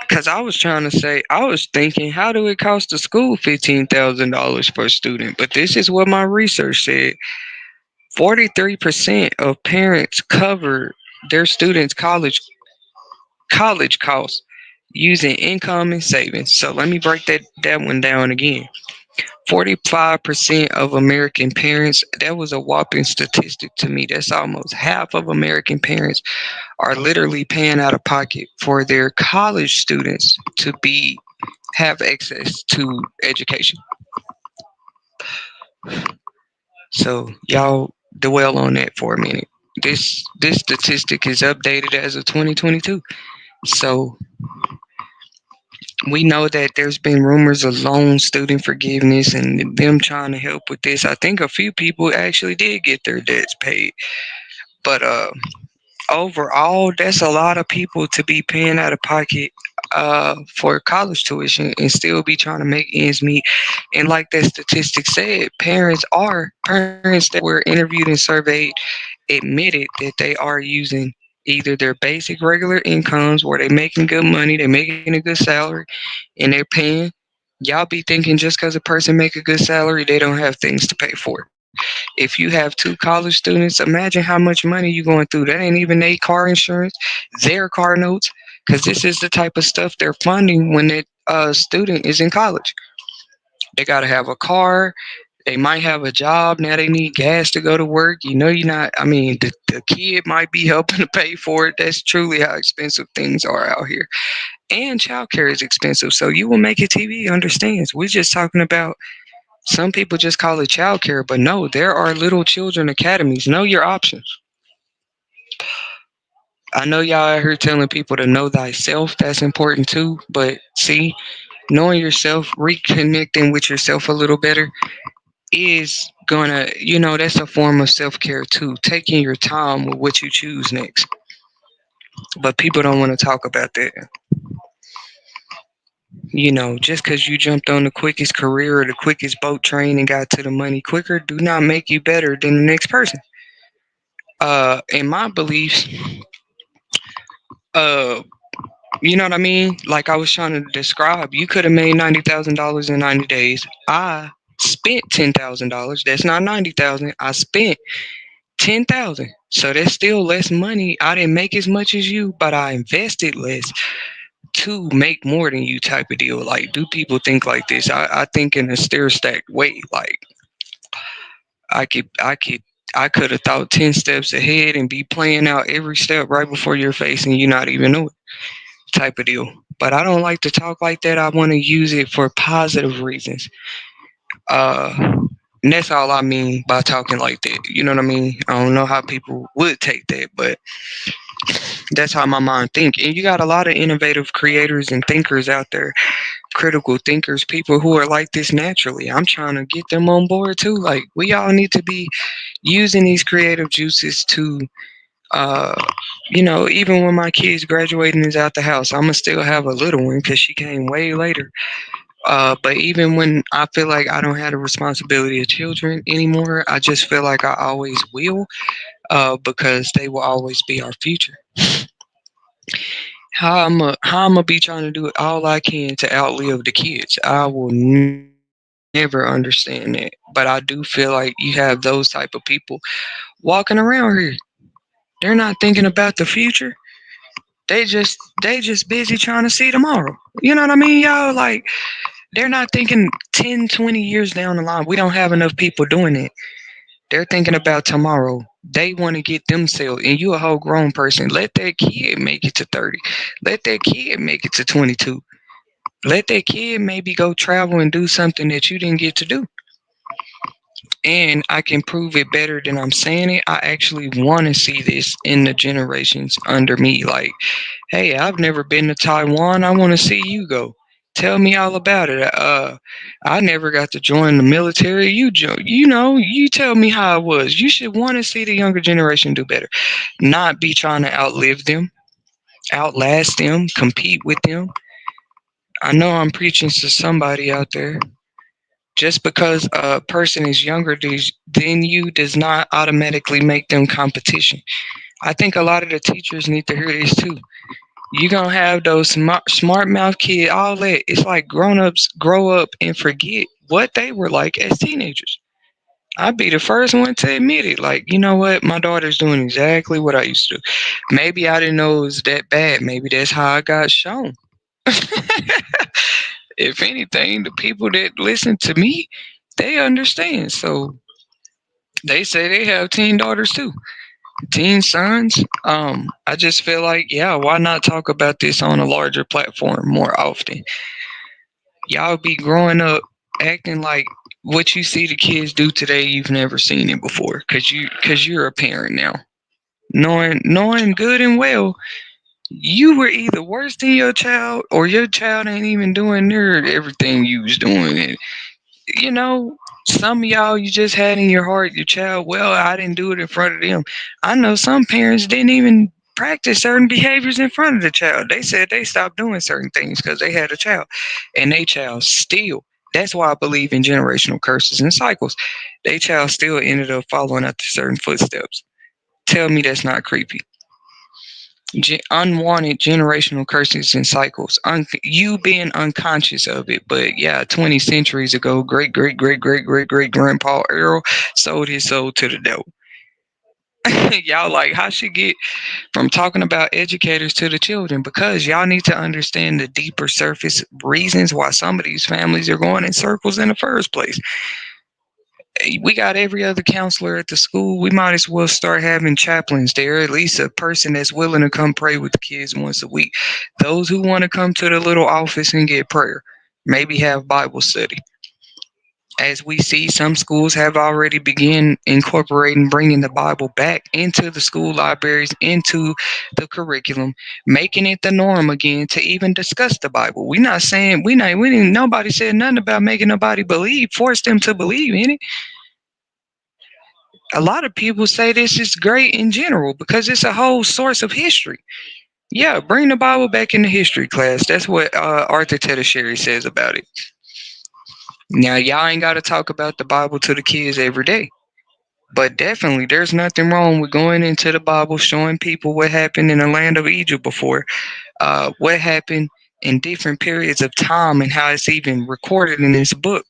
because I was trying to say, I was thinking, how do it cost the school $15,000 per student? But this is what my research said: 43% of parents cover their students' college costs using income and savings. So let me break that one down again. 45% of American parents, that was a whopping statistic to me. That's almost half of American parents are literally paying out of pocket for their college students to be have access to education. So y'all dwell on that for a minute. This statistic is updated as of 2022. So we know that there's been rumors of loan student forgiveness and them trying to help with this. I think a few people actually did get their debts paid. But overall, that's a lot of people to be paying out of pocket for college tuition and still be trying to make ends meet. And like that statistic said, parents that were interviewed and surveyed admitted that they are using either their basic regular incomes where they're making good money, they're making a good salary, and they're paying. Y'all be thinking just because a person make a good salary, they don't have things to pay for. If you have two college students, imagine how much money you going through. That ain't even their car insurance, their car notes, because this is the type of stuff they're funding when that student is in college. They got to have a car. They might have a job. Now they need gas to go to work. You're not, I mean, the kid might be helping to pay for it. That's truly how expensive things are out here. And childcare is expensive. So you will make it TV understands. We're just talking about Some people just call it childcare, but no, there are little children academies. Know your options. I know y'all out here telling people to know thyself. That's important too. But see, knowing yourself, reconnecting with yourself a little better is gonna, that's a form of self care too. Taking your time with what you choose next. But people don't want to talk about that. Just because you jumped on the quickest career or the quickest boat train and got to the money quicker, do not make you better than the next person. In my beliefs, uh, you know what I mean? Like I was trying to describe, you could have made $90,000 in 90 days. I spent $10,000. That's not 90,000. I spent 10,000. So that's still less money. I didn't make as much as you, but I invested less to make more than you type of deal. Like, do people think like this? I think in a stair stacked way. Like, I could, I could, I could have thought 10 steps ahead and be playing out every step right before your face and you not even know it type of deal. But I don't like to talk like that. I want to use it for positive reasons. Uh, and that's all I mean by talking like that. You know what I mean? I don't know how people would take that, but that's how my mind think. And you got a lot of innovative creators and thinkers out there, critical thinkers, people who are like this naturally. I'm trying to get them on board too. Like we all need to be using these creative juices to uh even when my kids graduating is out the house, I'm gonna still have a little one because she came way later. But even when I feel like I don't have the responsibility of children anymore, I just feel like I always will, because they will always be our future. How I'm gonna be trying to do it all I can to outlive the kids. I will never understand that, but I do feel like you have those type of people walking around here. They're not thinking about the future. They just busy trying to see tomorrow. You know what I mean, y'all? Like they're not thinking 10, 20 years down the line. We don't have enough people doing it. They're thinking about tomorrow. They want to get themselves, and you a whole grown person. Let that kid make it to 30. Let that kid make it to 22. Let that kid maybe go travel and do something that you didn't get to do. And I can prove it better than I'm saying it. I actually want to see this in the generations under me. Like, hey, I've never been to Taiwan. I want to see you go. Tell me all about it. I never got to join the military. You tell me how it was. You should want to see the younger generation do better, not be trying to outlive them, outlast them, compete with them. I know I'm preaching to somebody out there. Just because a person is younger than you does not automatically make them competition. I think a lot of the teachers need to hear this too. You're gonna have those smart mouth kid, all that. It's like grown ups grow up and forget what they were like as teenagers. I'd be the first one to admit it. Like, you know what? My daughter's doing exactly what I used to do. Maybe I didn't know it was that bad. Maybe that's how I got shown. If anything, the people that listen to me, they understand. So they say they have teen daughters too, teen sons. I just feel like, yeah, why not talk about this on a larger platform more often? Y'all be growing up acting like what you see the kids do today, you've never seen it before, cause you're a parent now, knowing good and well you were either worse than your child or your child ain't even doing near everything you was doing. And you know, some of y'all you just had in your heart your child, well, I didn't do it in front of them. I know some parents didn't even practice certain behaviors in front of the child. They said they stopped doing certain things because they had a child. And they child still, that's why I believe in generational curses and cycles. They child still ended up following after certain footsteps. Tell me that's not creepy. Unwanted generational curses and cycles. You being unconscious of it, but yeah, 20 centuries ago, great, great, great, great, great, great grandpa Earl sold his soul to the devil. Y'all like how she get from talking about educators to the children because y'all need to understand the deeper surface reasons why some of these families are going in circles in the first place. We got every other counselor at the school. We might as well start having chaplains there, at least a person that's willing to come pray with the kids once a week. Those who want to come to the little office and get prayer, maybe have Bible study. As we see, some schools have already begun incorporating bringing the Bible back into the school libraries, into the curriculum, making it the norm again to even discuss the Bible. We're not saying we didn't nobody said nothing about making nobody believe, force them to believe in it. A lot of people say this is great in general because it's a whole source of history. Yeah, bring the Bible back in the history class. That's what Arthur Tetasheri says about it. Now, y'all ain't got to talk about the Bible to the kids every day. But definitely, there's nothing wrong with going into the Bible, showing people what happened in the land of Egypt before, what happened in different periods of time, and how it's even recorded in this book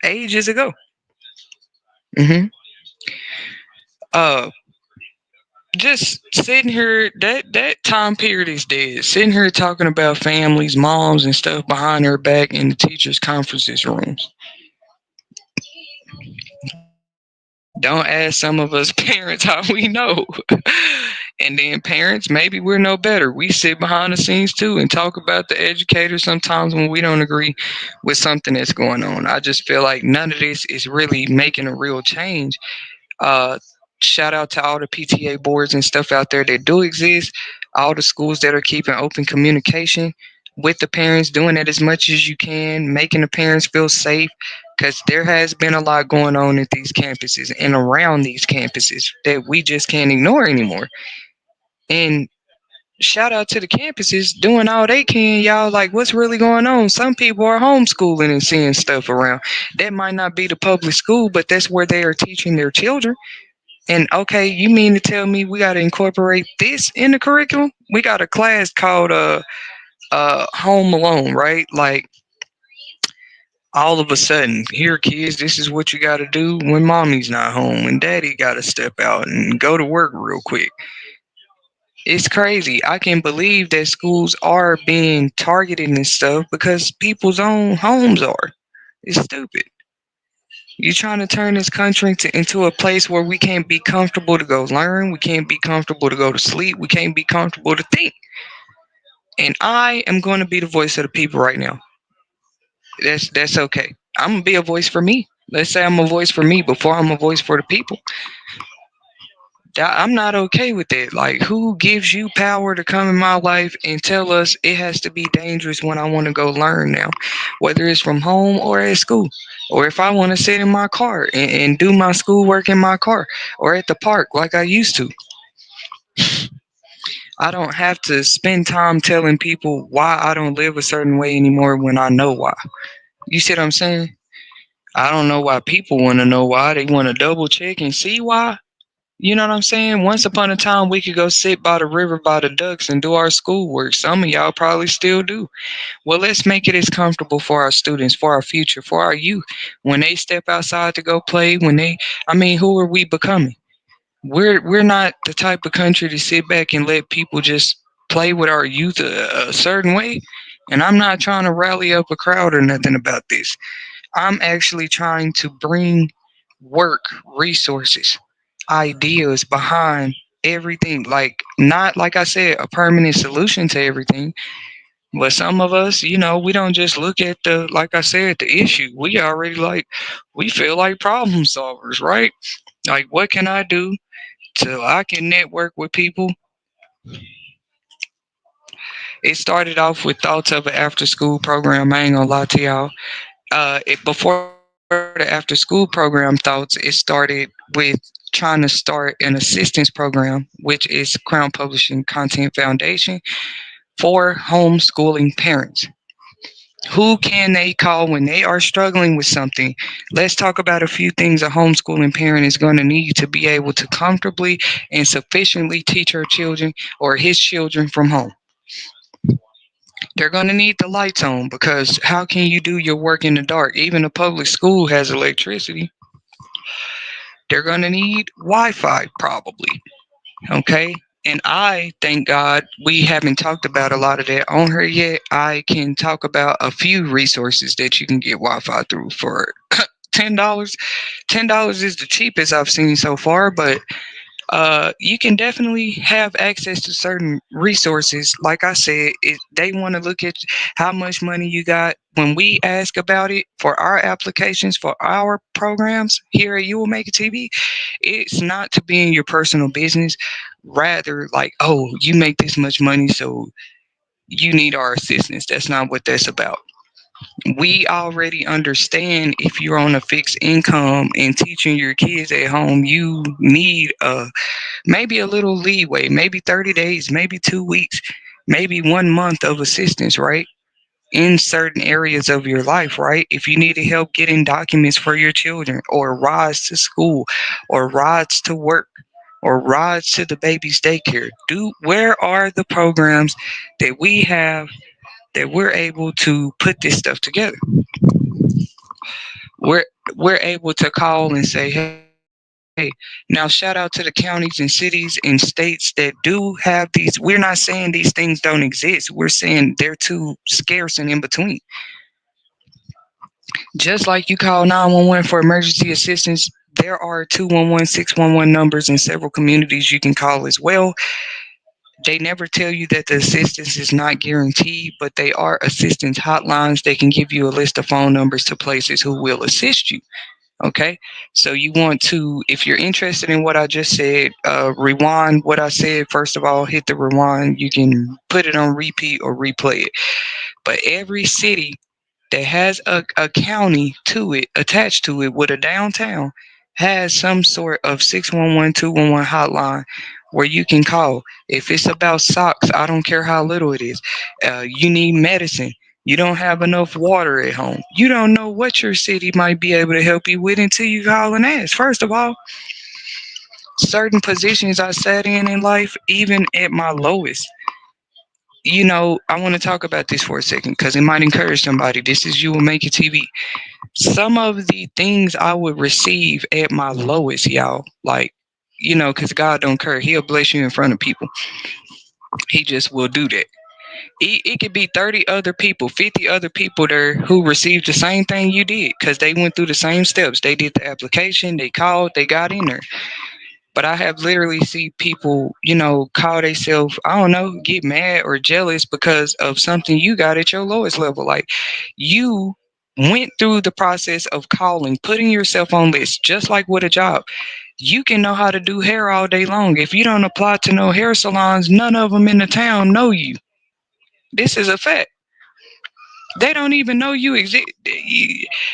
ages ago. hmm Uh, just sitting here, that time period is dead. Sitting here talking about families, moms, and stuff behind their back in the teachers' conferences rooms. Don't ask some of us parents how we know. And then parents, maybe we're no better. We sit behind the scenes too and talk about the educators sometimes when we don't agree with something that's going on. I just feel like none of this is really making a real change. Uh, Shout out to all the PTA boards and stuff out there that do exist, all the schools that are keeping open communication with the parents, doing it as much as you can, making the parents feel safe. Because there has been a lot going on at these campuses and around these campuses that we just can't ignore anymore. And shout out to the campuses doing all they can, y'all. Like, what's really going on? Some people are homeschooling and seeing stuff around. That might not be the public school, but that's where they are teaching their children. And okay, you mean to tell me we got to incorporate this in the curriculum? We got a class called Home Alone, right? Like, all of a sudden, here, kids, this is what you got to do when mommy's not home, when daddy got to step out and go to work real quick. It's crazy. I can't believe that schools are being targeted and stuff because people's own homes are. It's stupid. You're trying to turn this country into a place where we can't be comfortable to go learn. We can't be comfortable to go to sleep. We can't be comfortable to think. And I am going to be the voice of the people right now. That's okay. I'm gonna be a voice for me. Let's say I'm a voice for me before I'm a voice for the people. I'm not okay with it. Like, who gives you power to come in my life and tell us it has to be dangerous when I want to go learn now, whether it's from home or at school, or if I want to sit in my car and do my schoolwork in my car or at the park like I used to. I don't have to spend time telling people why I don't live a certain way anymore when I know why. You see what I'm saying? I don't know why people want to know why. They want to double check and see why. You know what I'm saying? Once upon a time, we could go sit by the river by the ducks and do our schoolwork. Some of y'all probably still do. Well, let's make it as comfortable for our students, for our future, for our youth. When they step outside to go play, who are we becoming? We're not the type of country to sit back and let people just play with our youth a certain way. And I'm not trying to rally up a crowd or nothing about this. I'm actually trying to bring work, resources, ideas behind everything. Like, not like I said, a permanent solution to everything. But some of us, we don't just look at like I said, the issue. We already we feel like problem solvers, right? Like, what can I do till I can network with people? It started off with thoughts of an after school program. I ain't gonna lie to y'all. Before the after school program thoughts, it started with trying to start an assistance program, which is Crown Publishing Content Foundation for homeschooling parents. Who can they call when they are struggling with something? Let's talk about a few things a homeschooling parent is going to need to be able to comfortably and sufficiently teach her children or his children from home. They're going to need the lights on because how can you do your work in the dark? Even a public school has electricity. They're going to need Wi Fi, probably. Okay. And I, thank God, we haven't talked about a lot of that on her yet. I can talk about a few resources that you can get Wi Fi through for $10. $10 is the cheapest I've seen so far, but You can definitely have access to certain resources. Like I said, they want to look at how much money you got. When we ask about it for our applications, for our programs here at You Will Make It TV, it's not to be in your personal business. Rather, like, oh, you make this much money, so you need our assistance. That's not what that's about. We already understand if you're on a fixed income and teaching your kids at home, you need maybe a little leeway, maybe 30 days, maybe 2 weeks, maybe 1 month of assistance, right? In certain areas of your life, right? If you need help getting documents for your children, or rides to school, or rides to work, or rides to the baby's daycare, where are the programs that we have that we're able to put this stuff together? We're we're able to call and say, hey, now shout out to the counties and cities and states that do have these. We're not saying these things don't exist. We're saying they're too scarce and in between. Just like you call 911 for emergency assistance, there are 211, 611 numbers in several communities you can call as well. They never tell you that the assistance is not guaranteed, but they are assistance hotlines. They can give you a list of phone numbers to places who will assist you. Okay, so you want to, if you're interested in what I just said, rewind what I said. First of all, hit the rewind. You can put it on repeat or replay it. But every city that has a county to it, attached to it with a downtown, has some sort of 611 211 hotline where you can call. If it's about socks, I don't care how little it is. You need medicine. You don't have enough water at home. You don't know what your city might be able to help you with until you call and ask. First of all, certain positions I sat in life, even at my lowest, I want to talk about this for a second because it might encourage somebody. This is You Will Make It TV. Some of the things I would receive at my lowest, y'all, like, because God don't care. He'll bless you in front of people. He just will do that. It could be 30 other people, 50 other people there who received the same thing you did because they went through the same steps. They did the application, they called, they got in there. But I have literally seen people, call themselves, I don't know, get mad or jealous because of something you got at your lowest level. Like, you went through the process of calling, putting yourself on lists, just like with a job. You can know how to do hair all day long. If you don't apply to no hair salons, none of them in the town know you. This is a fact. They don't even know you exist.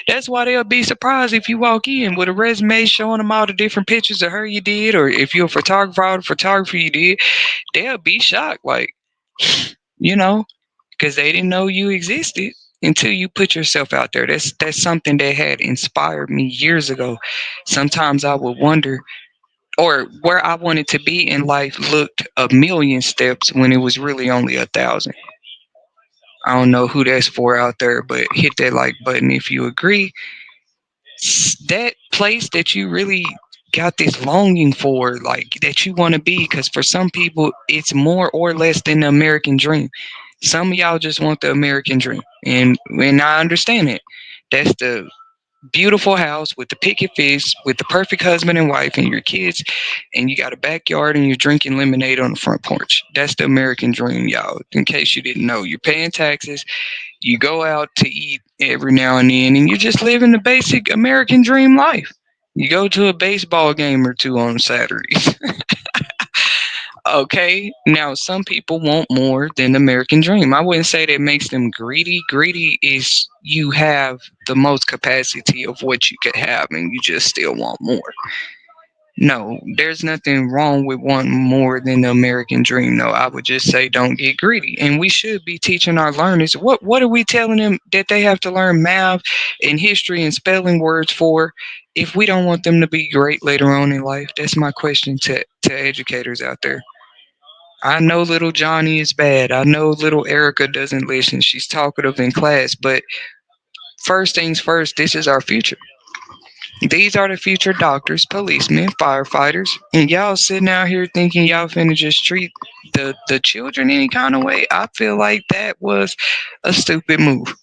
That's why they'll be surprised if you walk in with a resume showing them all the different pictures of her you did, or if you're a photographer, all the photography you did. They'll be shocked, like, you know, because they didn't know you existed until you put yourself out there. That's something that had inspired me years ago. Sometimes I would wonder, or where I wanted to be in life looked a million steps when it was really only 1,000. I don't know who that's for out there, but hit that like button if you agree. That place that you really got this longing for, like that you want to be, because for some people, it's more or less than the American dream. Some of y'all just want the American dream, and I understand it. That's the beautiful house with the picket fence, with the perfect husband and wife and your kids, and you got a backyard and you're drinking lemonade on the front porch. That's the American dream, y'all. In case you didn't know, you're paying taxes, you go out to eat every now and then, and you're just living the basic American dream life. You go to a baseball game or two on Saturdays. Okay, now some people want more than the American dream. I wouldn't say that makes them greedy. Greedy is you have the most capacity of what you could have and you just still want more. No, there's nothing wrong with wanting more than the American dream. No, I would just say don't get greedy. And we should be teaching our learners, what are we telling them that they have to learn math and history and spelling words for if we don't want them to be great later on in life? That's my question to educators out there. I know little Johnny is bad. I know little Erica doesn't listen. She's talkative in class. But first things first, this is our future. These are the future doctors, policemen, firefighters. And y'all sitting out here thinking y'all finna just treat the children any kind of way. I feel like that was a stupid move.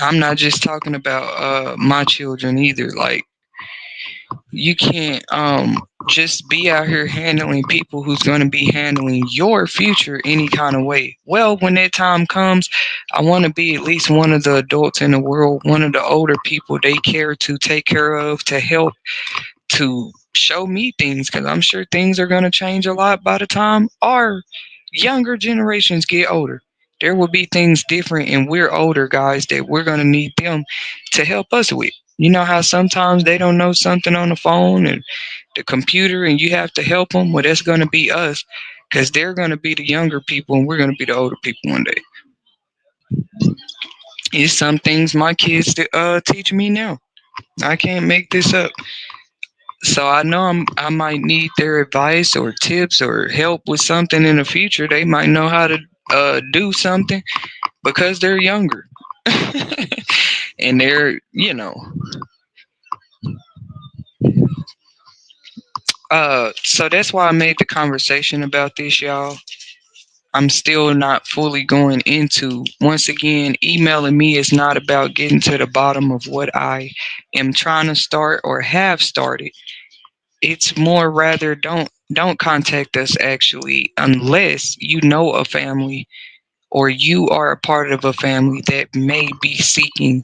I'm not just talking about my children either. Like, You can't just be out here handling people who's going to be handling your future any kind of way. Well, when that time comes, I want to be at least one of the adults in the world, one of the older people they care to take care of, to help, to show me things, because I'm sure things are going to change a lot by the time our younger generations get older. There will be things different, and we're older guys that we're going to need them to help us with. You know how sometimes they don't know something on the phone and the computer, and you have to help them? Well, that's going to be us, because they're going to be the younger people, and we're going to be the older people one day. It's some things my kids teach me now. I can't make this up. So I know I might need their advice or tips or help with something in the future. They might know how to do something because they're younger. And so that's why I made the conversation about this, y'all. I'm still not fully going into, once again, emailing me is not about getting to the bottom of what I am trying to start or have started. It's more rather don't contact us actually unless you know a family or you are a part of a family that may be seeking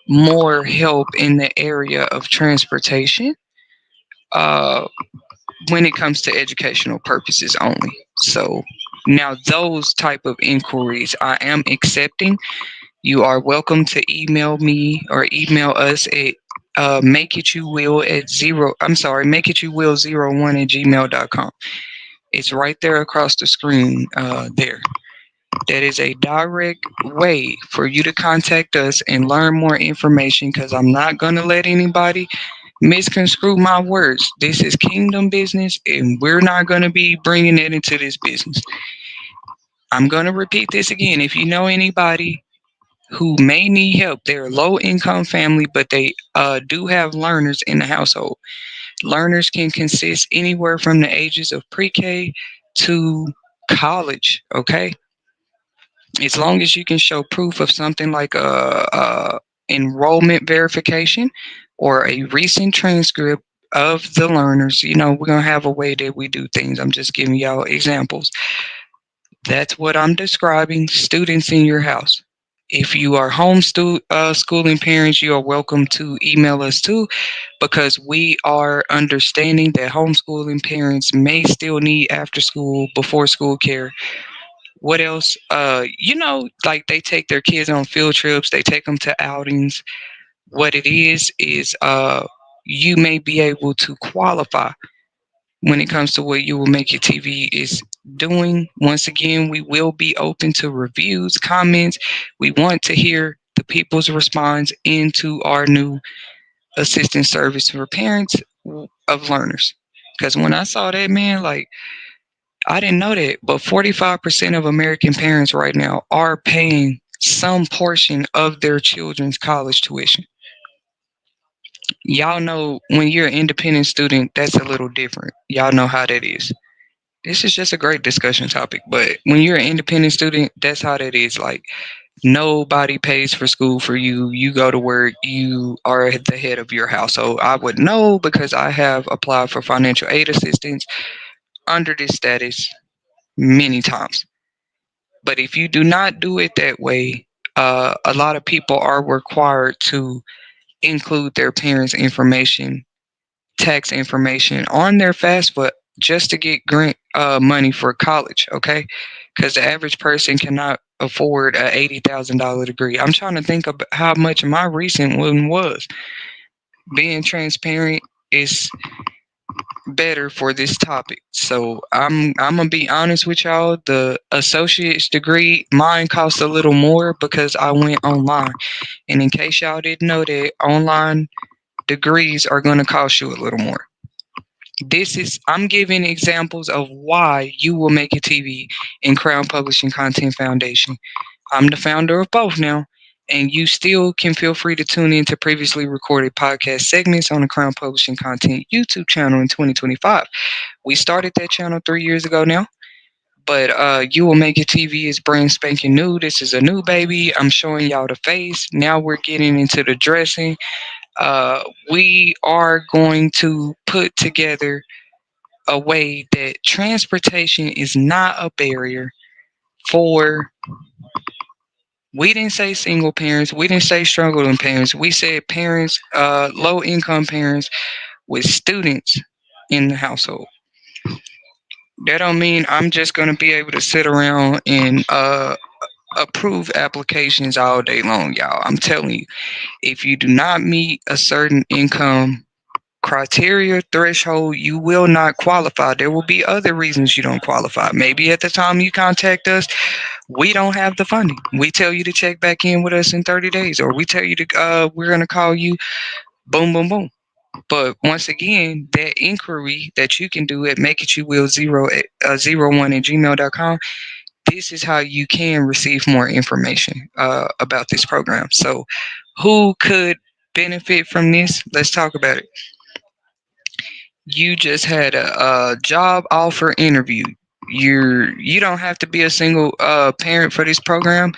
more help in the area of transportation uh, when it comes to educational purposes only. So now those type of inquiries I am accepting. You are welcome to email me or email us at make it you will at zero I'm sorry, make it you will 01 at gmail.com. It's right there across the screen there. That is a direct way for you to contact us and learn more information, because I'm not going to let anybody misconstrue my words. This is kingdom business, and we're not going to be bringing it into this business. I'm going to repeat this again. If you know anybody who may need help, they're a low income family, but they do have learners in the household. Learners can consist anywhere from the ages of pre K to college, okay? As long as you can show proof of something like a enrollment verification or a recent transcript of the learners. We're going to have a way that we do things. I'm just giving y'all examples. That's what I'm describing. Students in your house. If you are schooling parents, you are welcome to email us too, because we are understanding that homeschooling parents may still need after school, before school care. What else? Like they take their kids on field trips, they take them to outings. What it is you may be able to qualify when it comes to what You Will Make Your TV is doing. Once again, we will be open to reviews, comments. We want to hear the people's response into our new assistance service for parents of learners. Because when I saw that, man, like, I didn't know that, but 45% of American parents right now are paying some portion of their children's college tuition. Y'all know when you're an independent student, that's a little different. Y'all know how that is. This is just a great discussion topic, but when you're an independent student, that's how that is. Like, nobody pays for school for you. You go to work, you are at the head of your household. I would know because I have applied for financial aid assistance under this status many times. But if you do not do it that way, a lot of people are required to include their parents' information, tax information on their FAFSA just to get grant money for college, okay? Because the average person cannot afford a $80,000 degree. I'm trying to think of how much my recent one was. Being transparent is better for this topic. So I'm gonna be honest with y'all. The associate's degree, mine cost a little more because I went online. And in case y'all didn't know that, online degrees are gonna cost you a little more. I'm giving examples of why You Will Make It TV and Crown Publishing Content Foundation. I'm the founder of both now, and you still can feel free to tune in to previously recorded podcast segments on the Crown Publishing Content YouTube channel in 2025. We started that channel 3 years ago now, but You Will Make It TV is brand spanking new. This is a new baby. I'm showing y'all the face. Now we're getting into the dressing. We are going to put together a way that transportation is not a barrier for, we didn't say single parents, we didn't say struggling parents, we said parents, low income parents with students in the household. That don't mean I'm just going to be able to sit around and approve applications all day long, y'all. I'm telling you, if you do not meet a certain income criteria threshold, you will not qualify. There will be other reasons you don't qualify. Maybe at the time you contact us, we don't have the funding. We tell you to check back in with us in 30 days, or we tell you to we're going to call you. Boom, boom, boom. But once again, that inquiry that you can do at makeityouville01 at gmail.com, this is how you can receive more information about this program. So, who could benefit from this? Let's talk about it. You just had a job offer interview. You don't have to be a single parent for this program.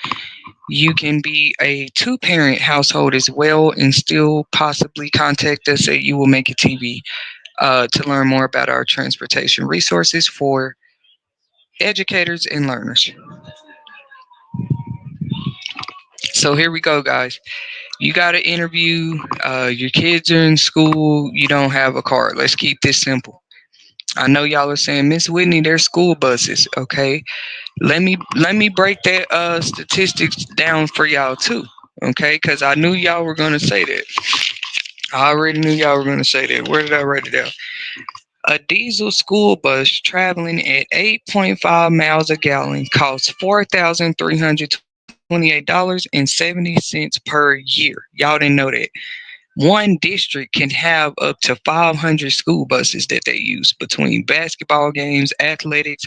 You can be a two-parent household as well, and still possibly contact us at You Will Make It TV to learn more about our transportation resources for educators and learners. So here we go, guys. You got an interview. Your kids are in school. You don't have a car. Let's keep this simple. I know y'all are saying, Miss Whitney, there's school buses. Okay, let me break that statistics down for y'all too. Okay, because I knew y'all were gonna say that. I already knew y'all were gonna say that. Where did I write it down? A diesel school bus traveling at 8.5 miles a gallon costs $4,328.70 per year. Y'all didn't know that. One district can have up to 500 school buses that they use between basketball games, athletics,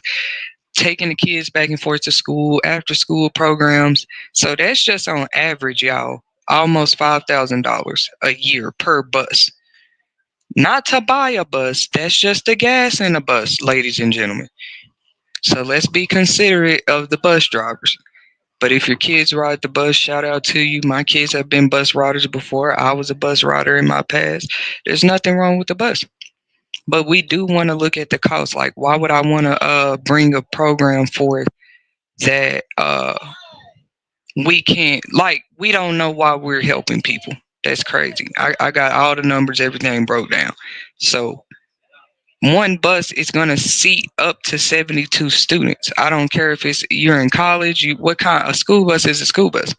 taking the kids back and forth to school, after school programs. So that's just on average, y'all, almost $5,000 a year per bus. Not to buy a bus, that's just the gas in a bus, ladies and gentlemen. So let's be considerate of the bus drivers. But if your kids ride the bus, shout out to you. My kids have been bus riders before. I was a bus rider in my past. There's nothing wrong with the bus. But we do want to look at the cost. Like, why would I want to bring a program forth that we can't, like, we don't know why we're helping people? That's crazy. I got all the numbers, everything broke down. So one bus is going to seat up to 72 students. I don't care if it's you're in college, what kind of school bus is a school bus.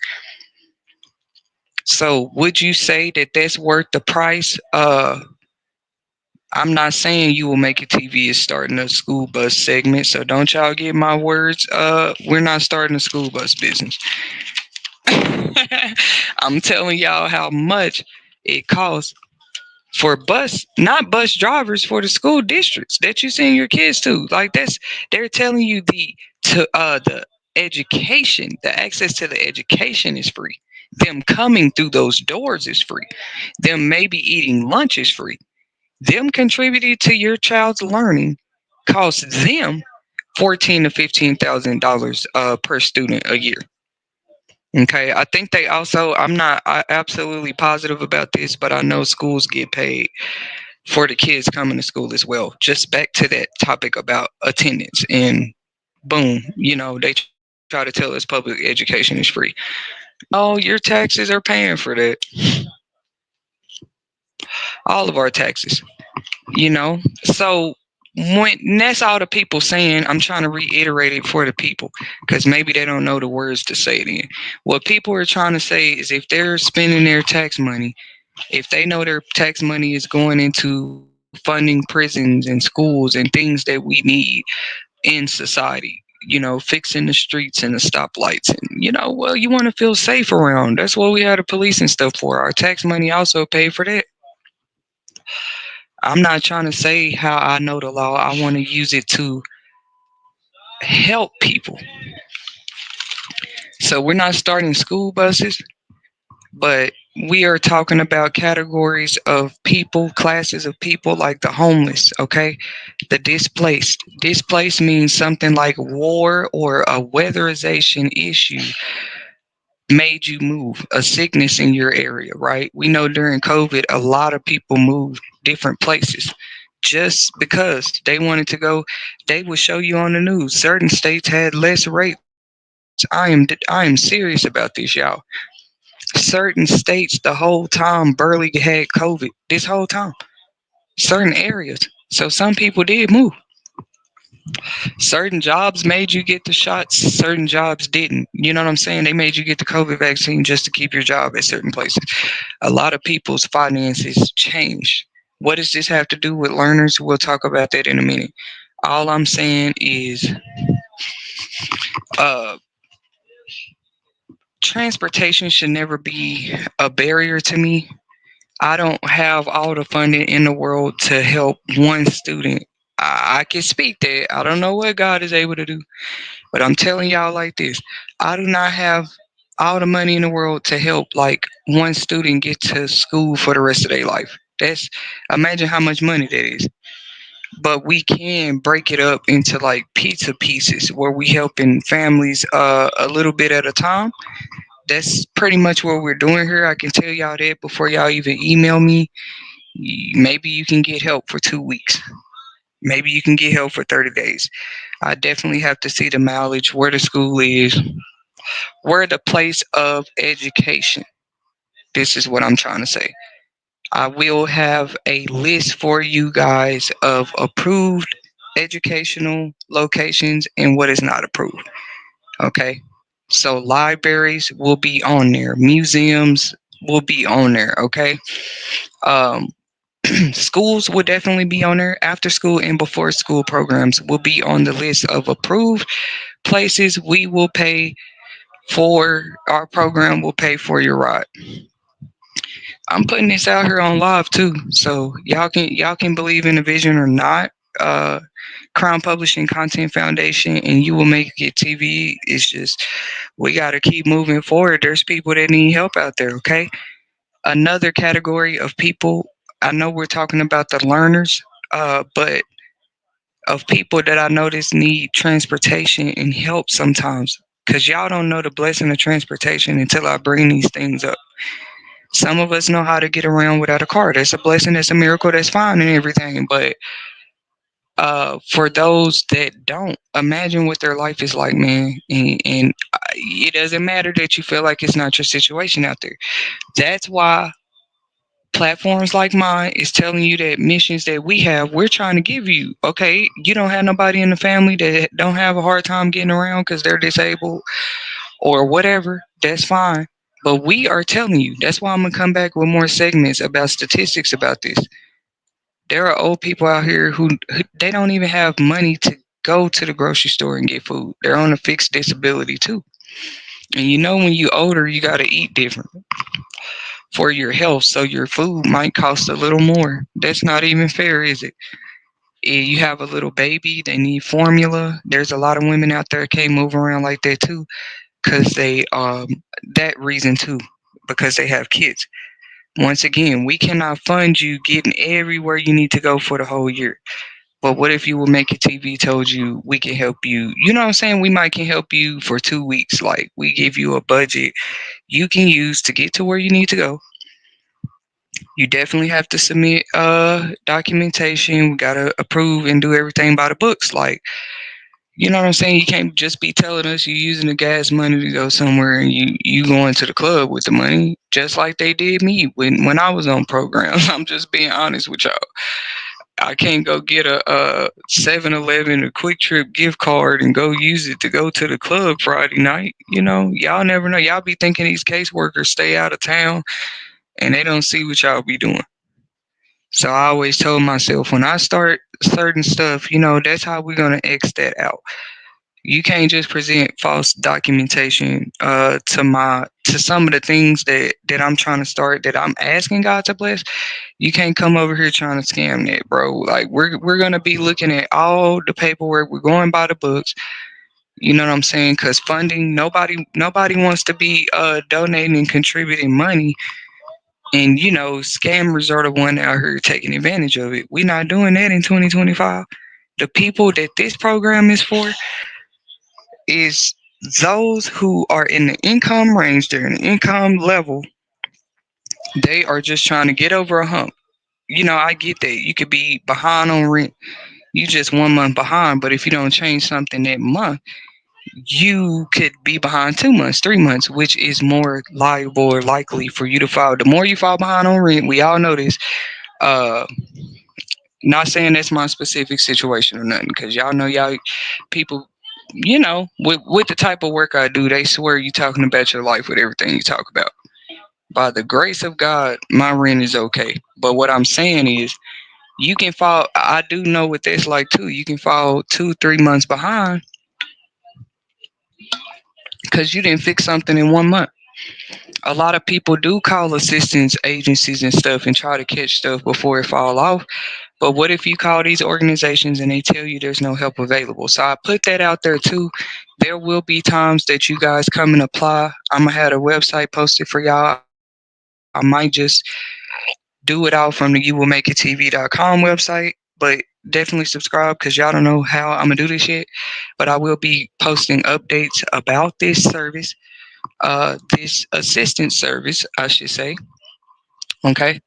So would you say that that's worth the price? I'm not saying You Will Make It TV is starting a school bus segment, so don't y'all get my words. We're not starting a school bus business. I'm telling y'all how much it costs for bus, not bus drivers, for the school districts that you send your kids to. Like, that's, they're telling you the education, the access to the education is free. Them coming through those doors is free. Them maybe eating lunch is free. Them contributing to your child's learning costs them $14,000 to $15,000 per student a year. Okay, I think they also, I'm not absolutely positive about this, but I know schools get paid for the kids coming to school as well. Just back to that topic about attendance, and boom, they try to tell us public education is free. No, your taxes are paying for that. All of our taxes, So when that's all the people saying, I'm trying to reiterate it for the people because maybe they don't know the words to say it in. What people are trying to say is, if they're spending their tax money, if they know their tax money is going into funding prisons and schools and things that we need in society, fixing the streets and the stoplights, and well, you want to feel safe around. That's what we have the police and stuff for. Our tax money also paid for that. I'm not trying to say how I know the law. I want to use it to help people. So we're not starting school buses, but we are talking about categories of people, classes of people, like the homeless, okay? The displaced. Displaced means something like war or a weatherization issue. made you move? A sickness in your area, right? We know during COVID, a lot of people moved different places just because they wanted to go. They would show you on the news. Certain states had less rates. I am serious about this, y'all. Certain states the whole time barely had COVID. This whole time, certain areas. So some people did move. Certain jobs made you get the shots, certain jobs didn't. You know what I'm saying? They made you get the COVID vaccine just to keep your job at certain places. A lot of people's finances changed. What does this have to do with learners? We'll talk about that in a minute. All I'm saying is uh, transportation should never be a barrier to me. I don't have all the funding in the world to help one student. I can speak that. I don't know what God is able to do. But I'm telling y'all like this, I do not have all the money in the world to help like one student get to school for the rest of their life. That's imagine how much money that is. But we can break it up into like pizza pieces where we helping families a little bit at a time. That's pretty much what we're doing here. I can tell y'all that before y'all even email me. Maybe you can get help for 2 weeks. Maybe you can get help for 30 days. I definitely have to see the mileage, where the school is, we're the place of education. This is what I'm trying to say. I will have a list for you guys of approved educational locations and what is not approved. Okay. So libraries will be on there, museums will be on there. Okay. Um, schools will definitely be on there. After school and before school programs will be on the list of approved places. We will pay for our program, will pay for your ride. I'm putting this out here on live too, so y'all can believe in the vision or not. Uh, Crown Publishing Content Foundation, and You Will Make It TV. It's just we got to keep moving forward. There's people that need help out there. Okay, another category of people. I know we're talking about the learners, but of people that I notice need transportation and help sometimes. Cause y'all don't know the blessing of transportation until I bring these things up. Some of us know how to get around without a car. That's a blessing. That's a miracle. That's fine and everything. But for those that don't, imagine what their life is like, man. And it doesn't matter that you feel like it's not your situation out there. That's why platforms like mine is telling you that missions that we have, we're trying to give you. Okay, you don't have nobody in the family that don't have a hard time getting around because they're disabled or whatever. That's fine. But we are telling you. That's why I'm gonna come back with more segments about statistics about this. There are old people out here who they don't even have money to go to the grocery store and get food. They're on a fixed disability too. And you know when you older, you got to eat different for your health, so your food might cost a little more. That's not even fair, is it? You have a little baby, they need formula. There's a lot of women out there can't move around like that too, because they that reason too, because they have kids. Once again, we cannot fund you getting everywhere you need to go for the whole year. But what if you would make a TV told you we can help you? You know what I'm saying? We might can help you for 2 weeks. Like we give you a budget you can use to get to where you need to go. You definitely have to submit documentation. We gotta approve and do everything by the books. Like, you know what I'm saying? You can't just be telling us you're using the gas money to go somewhere and you going to the club with the money, just like they did me when I was on programs. I'm just being honest with y'all. I can't go get a 7-Eleven or Quick Trip gift card and go use it to go to the club Friday night. You know, y'all never know. Y'all be thinking these caseworkers stay out of town and they don't see what y'all be doing. So I always told myself when I start certain stuff, you know, that's how we're gonna X that out. You can't just present false documentation to some of the things that I'm trying to start that I'm asking God to bless. You can't come over here trying to scam that, bro. Like we're gonna be looking at all the paperwork. We're going by the books. You know what I'm saying? Because funding, nobody wants to be donating and contributing money. And you know, scammers are the one out here taking advantage of it. We're not doing that in 2025. The people that this program is for is Those who are in the income range, they're in the income level, they are just trying to get over a hump. I get that. You could be behind on rent. You just 1 month behind, but if you don't change something that month, you could be behind 2 months, 3 months, which is more liable or likely for you to fall. The more you fall behind on rent, we all know this. Uh, Not saying that's my specific situation or nothing, because y'all know y'all people, with the type of work I do, they swear you talking about your life with everything you talk about. By the grace of God, my rent is okay. But what I'm saying is, you can fall. I do know what that's like too. You can fall 2, 3 months behind because you didn't fix something in 1 month. A lot of people do call assistance agencies and stuff and try to catch stuff before it fall off. But what if you call these organizations and they tell you there's no help available? So I put that out there too. There will be times that you guys come and apply. I'm gonna have a website posted for y'all. I might just do it out from the youwillmakeitTV.com website, but definitely subscribe because y'all don't know how I'm gonna do this yet. But I will be posting updates about this service, this assistance service, I should say. Okay,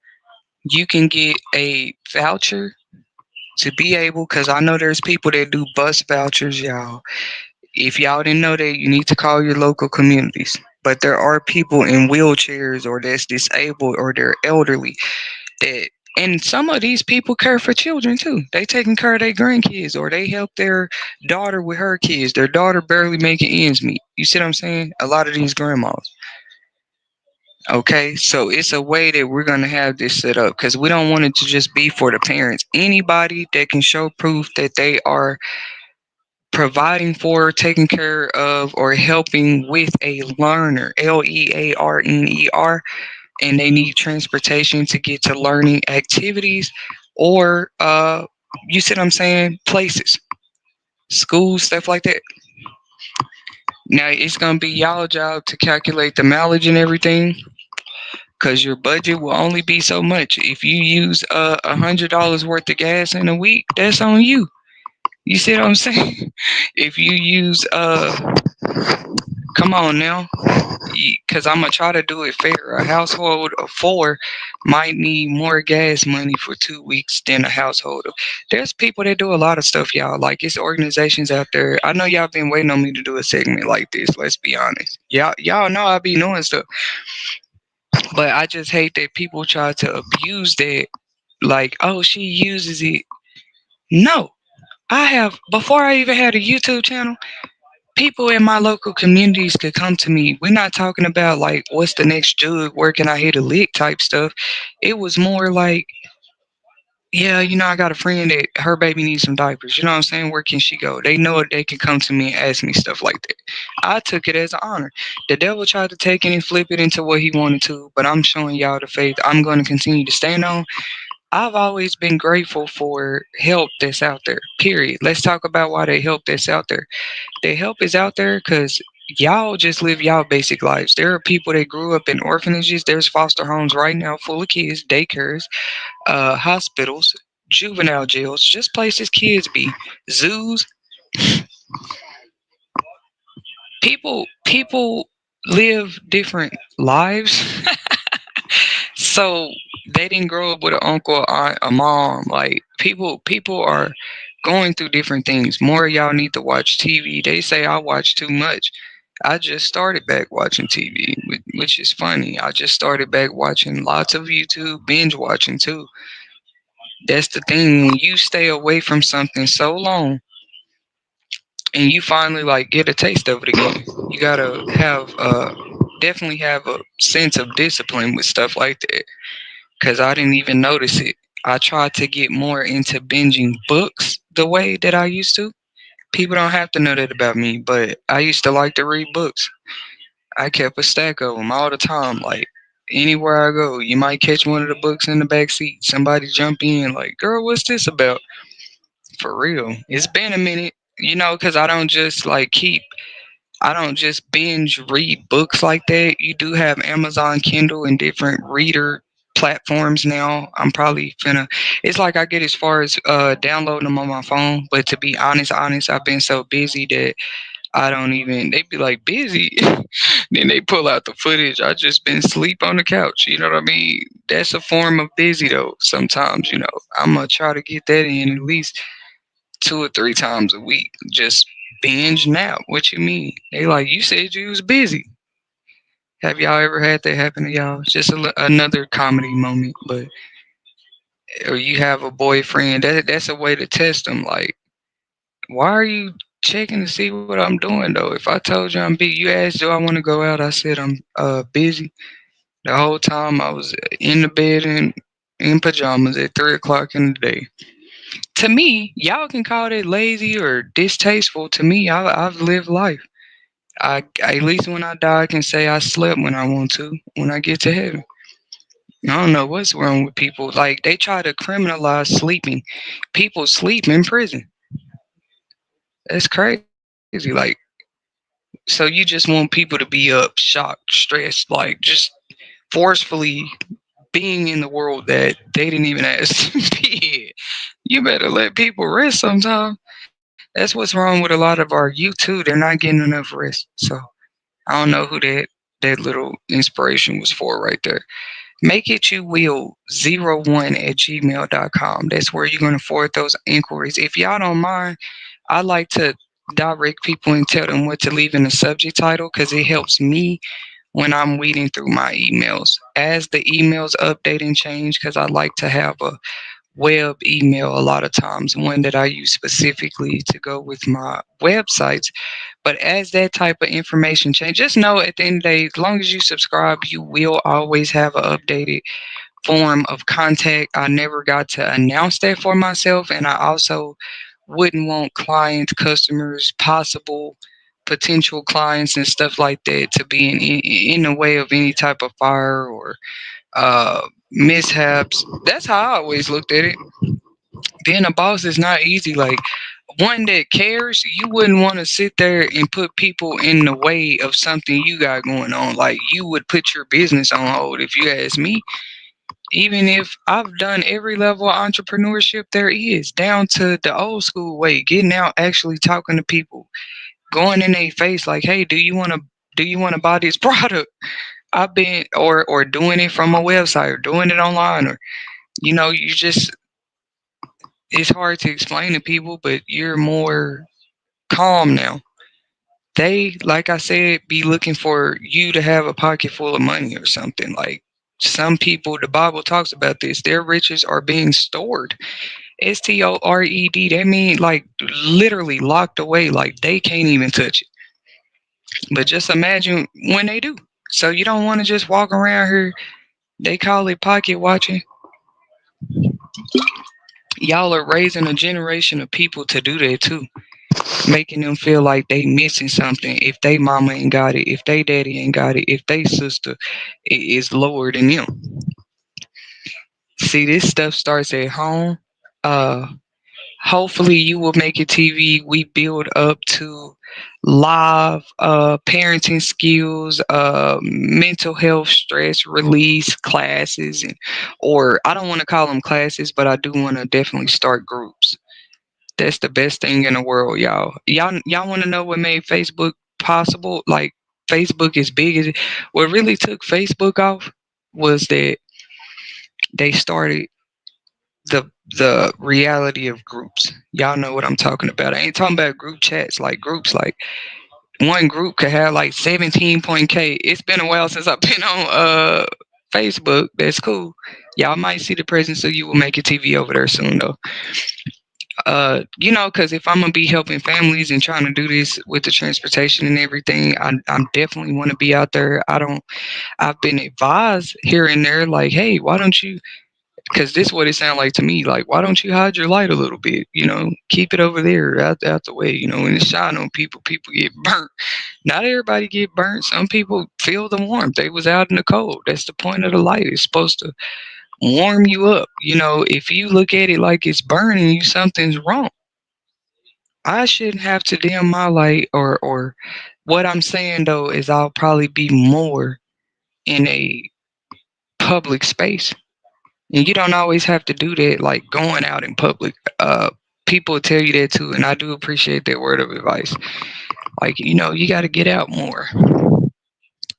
you can get a voucher to be able, because I know there's people that do bus vouchers, y'all. If y'all didn't know that, you need to call your local communities. But there are people in wheelchairs or that's disabled or they're elderly that, and some of these people care for children too. They taking care of their grandkids or they help their daughter with her kids. Their daughter barely making ends meet. You see what I'm saying? A lot of these grandmas. Okay, so it's a way that we're going to have this set up because we don't want it to just be for the parents. Anybody that can show proof that they are providing for, taking care of, or helping with a learner, LEARNER, and they need transportation to get to learning activities or, you see what I'm saying, places, schools, stuff like that. Now, it's going to be y'all job to calculate the mileage and everything because your budget will only be so much. If you use $100 worth of gas in a week, that's on you. You see what I'm saying? If you use come on now, because I'm gonna try to do it fair. A household of four might need more gas money for 2 weeks than a household of. There's people that do a lot of stuff, y'all. Like it's organizations out there. I know y'all been waiting on me to do a segment like this. Let's be honest. Y'all know I be doing stuff, but I just hate that people try to abuse that. Like, oh, she uses it. No, I have before I even had a YouTube channel. People in my local communities could come to me. We're not talking about like what's the next jug, where can I hit a lick type stuff. It was more like, yeah, I got a friend that her baby needs some diapers. You know what I'm saying? Where can she go? They know they can come to me and ask me stuff like that. I took it as an honor. The devil tried to take it and flip it into what he wanted to, but I'm showing y'all the faith I'm going to continue to stand on. I've always been grateful for help that's out there, period. Let's talk about why the help that's out there. The help is out there because y'all just live y'all basic lives. There are people that grew up in orphanages. There's foster homes right now full of kids, daycares, hospitals, juvenile jails, just places kids be, zoos. People live different lives. So they didn't grow up with an uncle, aunt, a mom. Like people are going through different things. More of y'all need to watch TV. They say I watch too much. I just started back watching TV, which is funny. I just started back watching lots of YouTube, binge watching too. That's the thing. When you stay away from something so long and you finally like get a taste of it again, you gotta have definitely have a sense of discipline with stuff like that. Cause I didn't even notice it. I tried to get more into binging books the way that I used to. People don't have to know that about me, but I used to like to read books. I kept a stack of them all the time. Like anywhere I go, you might catch one of the books in the back seat. Somebody jump in, like, "Girl, what's this about?" For real, it's been a minute, because I don't just binge read books like that. You do have Amazon Kindle and different reader platforms now. I'm probably finna. It's like I get as far as downloading them on my phone, but to be honest, I've been so busy that I don't even. They be like busy, then they pull out the footage. I just been sleep on the couch. You know what I mean? That's a form of busy though. Sometimes I'm gonna try to get that in at least 2 or 3 times a week. Just binge nap. What you mean? They like you said you was busy. Have y'all ever had that happen to y'all? It's just another comedy moment, but or you have a boyfriend. That's a way to test them. Like, why are you checking to see what I'm doing though? If I told you I'm busy, you asked, do I want to go out? I said I'm busy. The whole time I was in the bed and in pajamas at 3 o'clock in the day. To me, y'all can call it lazy or distasteful. To me, I've lived life. At least when I die, I can say I slept when I want to. When I get to heaven, I don't know what's wrong with people. Like they try to criminalize sleeping. People sleep in prison. That's crazy. Like so, you just want people to be up, shocked, stressed, like just forcefully being in the world that they didn't even ask to be in. You better let people rest sometime. That's what's wrong with a lot of our youth too. They're not getting enough rest. So I don't know who that little inspiration was for right there. Make it you will 01 at gmail.com. That's where you're going to forward those inquiries. If y'all don't mind, I like to direct people and tell them what to leave in the subject title because it helps me when I'm weeding through my emails. As the emails update and change, because I like to have a web email a lot of times, one that I use specifically to go with my websites. But as that type of information change, just know at the end of the day, as long as you subscribe, you will always have an updated form of contact. I never got to announce that for myself, and I also wouldn't want clients, customers, possible potential clients, and stuff like that to be in the way of any type of fire or mishaps. That's how I always looked at it. Being a boss is not easy. Like one that cares, you wouldn't want to sit there and put people in the way of something you got going on. Like you would put your business on hold if you ask me. Even if I've done every level of entrepreneurship there is, down to the old school way, getting out, actually talking to people, going in their face like, hey, do you want to buy this product? I've been or doing it from a website or doing it online or you just it's hard to explain to people, but you're more calm now. They, like I said, be looking for you to have a pocket full of money or something. Like some people, the Bible talks about this, their riches are being stored. Stored. That means like literally locked away, like they can't even touch it. But just imagine when they do. So you don't want to just walk around here. They call it pocket watching. Y'all are raising a generation of people to do that too, making them feel like they missing something if they mama ain't got it, if they daddy ain't got it, if they sister is lower than them. See, this stuff starts at home. Uh, Hopefully you will make it TV. We build up to live parenting skills, mental health stress release classes, or I don't want to call them classes, but I do want to definitely start groups. That's the best thing in the world, y'all. Y'all want to know what made Facebook possible? Like Facebook is big as what really took Facebook off was that they started the reality of groups. Y'all know what I'm talking about. I ain't talking about group chats, like groups like one group could have like 17.k. It's been a while since I've been on Facebook. That's cool. Y'all might see the presence of you will make a TV over there soon though. Because if I'm gonna be helping families and trying to do this with the transportation and everything, I'm definitely want to be out there. I've been advised here and there, like, hey, why don't you? Because this is what it sounds like to me. Like, why don't you hide your light a little bit? Keep it over there, out the way. When it's shining on people, people get burnt. Not everybody get burnt. Some people feel the warmth. They was out in the cold. That's the point of the light. It's supposed to warm you up. If you look at it like it's burning you, something's wrong. I shouldn't have to dim my light or what I'm saying though is I'll probably be more in a public space. And you don't always have to do that like going out in public. People tell you that too, and I do appreciate that word of advice. Like, you got to get out more.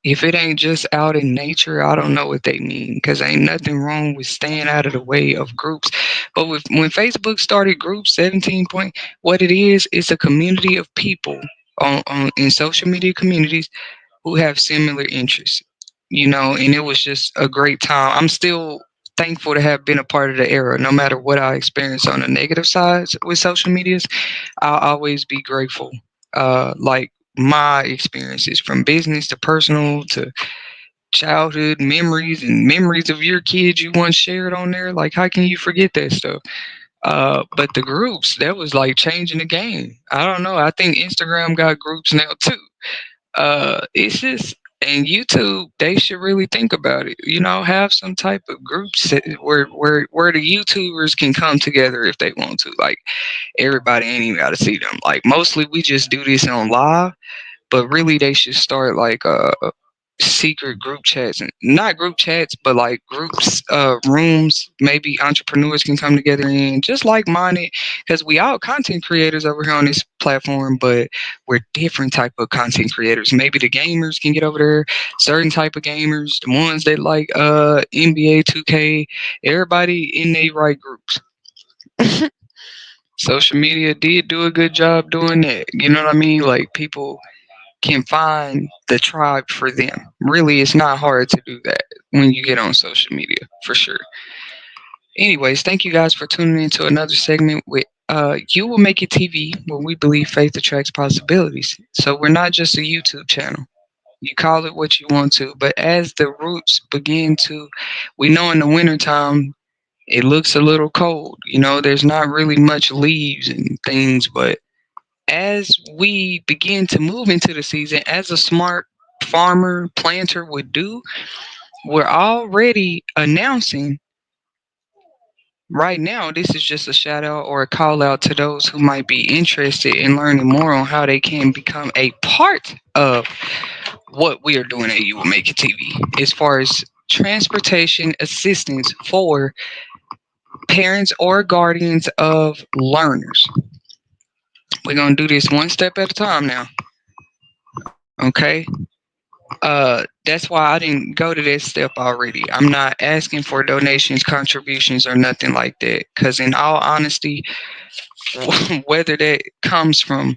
If it ain't just out in nature, I don't know what they mean. Because ain't nothing wrong with staying out of the way of groups. But when Facebook started groups, 17 point, what it is, it's a community of people in social media communities who have similar interests. And it was just a great time. I'm still thankful to have been a part of the era. No matter what I experience on the negative sides with social medias, I'll always be grateful. Like my experiences from business to personal to childhood memories and memories of your kids you once shared on there. Like, how can you forget that stuff? But the groups, that was like changing the game. I don't know. I think Instagram got groups now too. It's just, and YouTube, they should really think about it. Have some type of groups where the YouTubers can come together if they want to. Like, everybody ain't even got to see them. Like, mostly we just do this on live, but really they should start like secret group chats, and not group chats, but like groups, rooms. Maybe entrepreneurs can come together in, just like minded, because we all content creators over here on this platform, but we're different type of content creators. Maybe the gamers can get over there, certain type of gamers, the ones that like NBA 2K, everybody in they right groups. Social media did do a good job doing that. You know what I mean? Like, people can find the tribe for them. Really, it's not hard to do that when you get on social media, for sure. Anyways, thank you guys for tuning in to another segment with You Will Make It TV, where we believe faith attracts possibilities. So we're not just a YouTube channel. You call it what you want to, but as the roots begin to, we know in the wintertime, it looks a little cold. There's not really much leaves and things, but as we begin to move into the season, as a smart farmer, planter would do, we're already announcing right now. This is just a shout out or a call out to those who might be interested in learning more on how they can become a part of what we are doing at You Will Make It TV as far as transportation assistance for parents or guardians of learners. We're going to do this one step at a time now. Okay. That's why I didn't go to that step already. I'm not asking for donations, contributions, or nothing like that. Because in all honesty, whether that comes from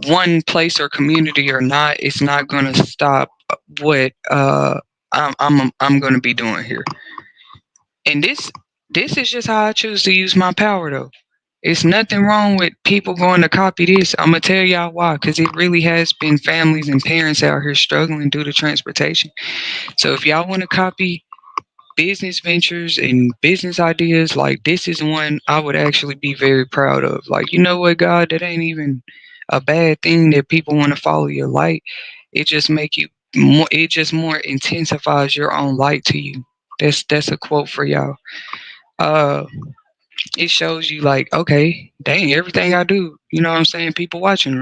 one place or community or not, it's not going to stop what I'm going to be doing here. And this is just how I choose to use my power, though. It's nothing wrong with people going to copy this. I'm gonna tell y'all why, because it really has been families and parents out here struggling due to transportation. So if y'all want to copy business ventures and business ideas, like, this is one I would actually be very proud of. Like, you know what, God, that ain't even a bad thing that people want to follow your light. It just make you more. It just more intensifies your own light to you. That's a quote for y'all. Uh, it shows you, like, okay, dang, everything I do, you know what I'm saying? People watching,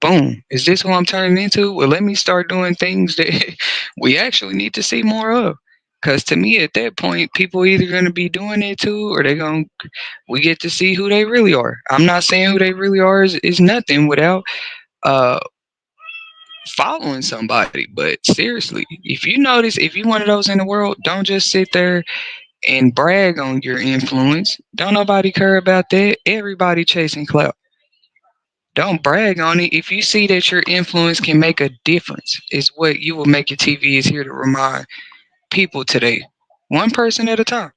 boom. Is this who I'm turning into? Well, let me start doing things that we actually need to see more of. Because to me, at that point, people either going to be doing it too, or we get to see who they really are. I'm not saying who they really are is nothing without uh, following somebody. But seriously, if you notice, if you one of those in the world, don't just sit there and brag on your influence. Don't nobody care about that. Everybody chasing clout. Don't brag on it. If you see that your influence can make a difference, is what You Will Make It TV is here to remind people today. One person at a time.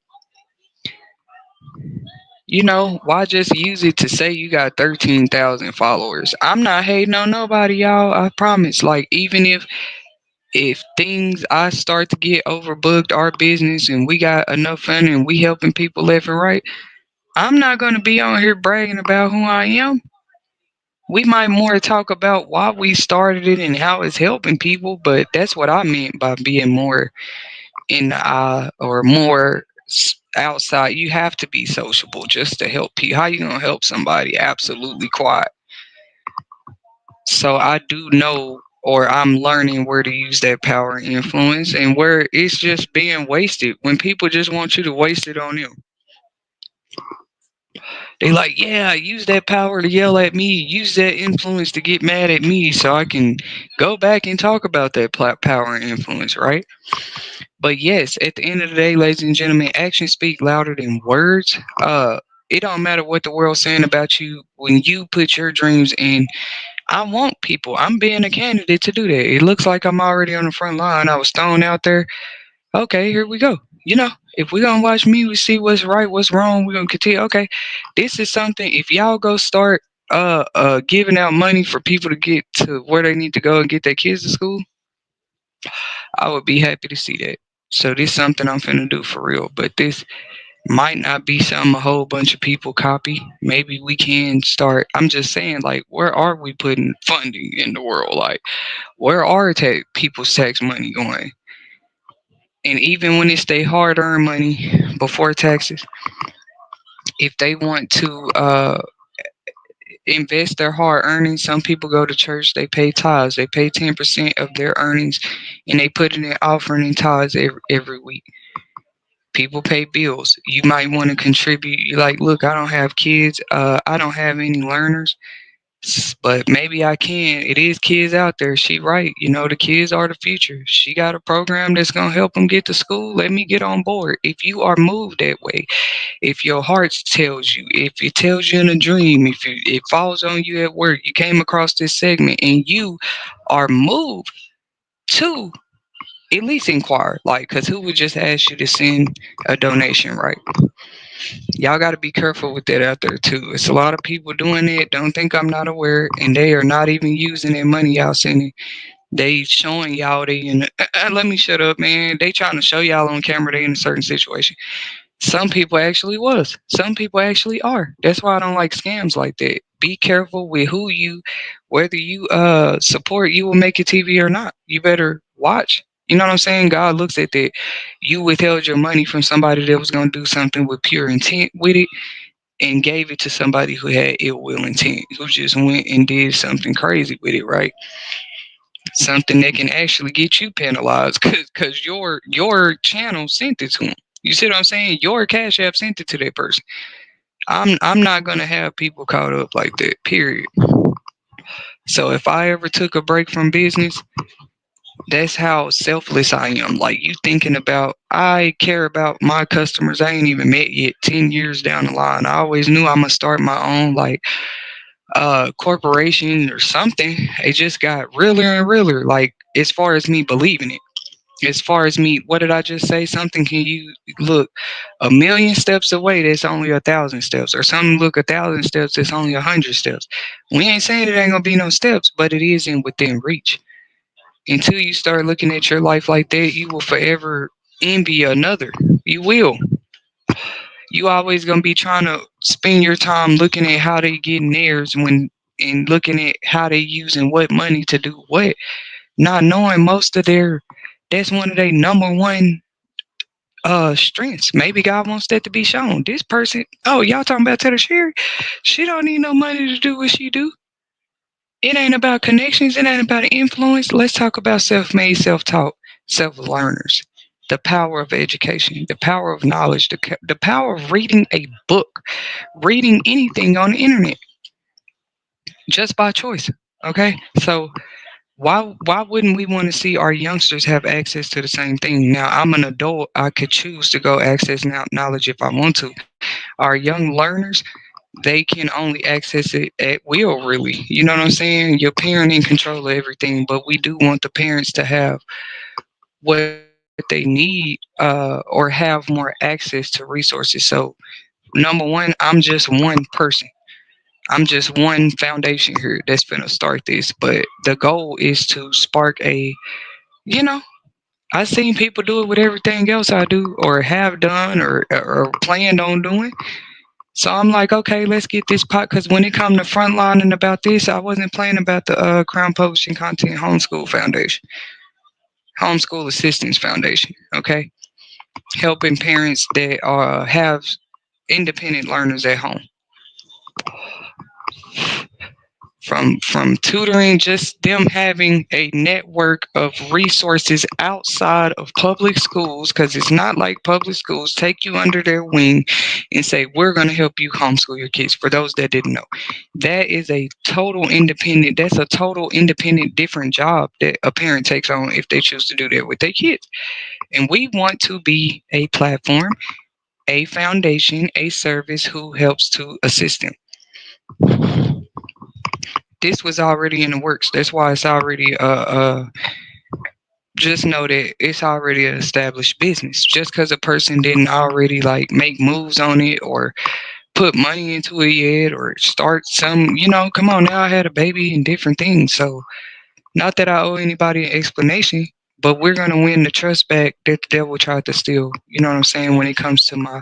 Why just use it to say you got 13,000 followers? I'm not hating on nobody, y'all. I promise. Like, even if things I start to get overbooked, our business, and we got enough fun and we helping people left and right, I'm not going to be on here bragging about who I am. We might more talk about why we started it and how it's helping people, but that's what I meant by being more in the eye or more outside. You have to be sociable just to help people. How you going to help somebody absolutely quiet? So I do know, or I'm learning where to use that power and influence, and where it's just being wasted when people just want you to waste it on them. They like, yeah, use that power to yell at me, use that influence to get mad at me so I can go back and talk about that power and influence, right? But yes, at the end of the day, ladies and gentlemen, actions speak louder than words. It don't matter what the world's saying about you when you put your dreams in. I want people. I'm being a candidate to do that. It looks like I'm already on the front line. I was thrown out there. Okay, here we go. If we're gonna watch me, we see what's right, what's wrong, we're gonna continue. Okay. This is something if y'all go start giving out money for people to get to where they need to go and get their kids to school, I would be happy to see that. So this is something I'm finna do for real. But this might not be something a whole bunch of people copy. Maybe we can start. I'm just saying, like, where are we putting funding in the world? Like, where are people's tax money going? And even when it's their hard earned money before taxes, if they want to invest their hard earnings, some people go to church, they pay tithes, they pay 10% of their earnings, and they put it in offering and tithes every week. People pay bills. You might want to contribute. You're like, look, I don't have kids, I don't have any learners, but maybe I can. It is kids out there. She right. The kids are the future. She got a program that's gonna help them get to school. Let me get on board. If you are moved that way, if your heart tells you, if it tells you in a dream, if it falls on you at work, you came across this segment and you are moved to at least inquire, like, because who would just ask you to send a donation, right? Y'all got to be careful with that out there too. It's a lot of people doing it. Don't think I'm not aware, and they are not even using their money y'all sending. They showing y'all they in. Let me shut up, man. They trying to show y'all on camera they in a certain situation. Some people actually was. Some people actually are. That's why I don't like scams like that. Be careful with whether you support You Will Make It TV or not. You better watch. You know what I'm saying? God looks at that. You withheld your money from somebody that was gonna do something with pure intent with it and gave it to somebody who had ill will intent, who just went and did something crazy with it, right? Something that can actually get you penalized because your channel sent it to them. You see what I'm saying? Your Cash App sent it to that person. I'm not gonna have people caught up like that. Period. So if I ever took a break from business, that's how selfless I am. Like, you thinking about, I care about my customers I ain't even met yet. 10 years down the line, I always knew I'm gonna start my own, like, corporation or something. It just got realer and realer. Like, as far as me believing it. As far as me, what did I just say? Something can you look a million steps away, that's only 1,000 steps, or something look 1,000 steps, it's only 100 steps. We ain't saying it ain't gonna be no steps, but it is in within reach. Until you start looking at your life like that, you will forever envy another. You will. You always gonna be trying to spend your time looking at how they getting theirs and looking at how they using what money to do what, not knowing most of their that's one of their number one strengths. Maybe God wants that to be shown. This person, oh, y'all talking about Tetasheri? She don't need no money to do what she do. It ain't about connections. It ain't about influence. Let's talk about self-made, self-taught, self-learners. The power of education, the power of knowledge, the power of reading a book, reading anything on the internet, just by choice. Okay, so why wouldn't we want to see our youngsters have access to the same thing? Now, I'm an adult. I could choose to go access knowledge if I want to. Our young learners, they can only access it at will, really. You know what I'm saying? Your parent in control of everything, but we do want the parents to have what they need, or have more access to resources. So, number one, I'm just one person. I'm just one foundation here that's going to start this, but the goal is to spark you know, I've seen people do it with everything else I do or have done or planned on doing. So I'm like, okay, let's get this pot. Because when it come to frontlining about this, I wasn't playing about the Crown Publishing Content Homeschool Foundation, Homeschool Assistance Foundation. Okay, helping parents that have independent learners at home. from tutoring, just them having a network of resources outside of public schools, because it's not like public schools take you under their wing and say, we're going to help you homeschool your kids. For those that didn't know, that's a total independent different job that a parent takes on if they choose to do that with their kids. And we want to be a platform, a foundation, a service who helps to assist them. This was already in the works. That's why it's already just know that it's already an established business. Just because a person didn't already like make moves on it or put money into it yet or start some, come on now, I had a baby and different things. So not that I owe anybody an explanation, but we're gonna win the trust back that the devil tried to steal. You know what I'm saying? When it comes to my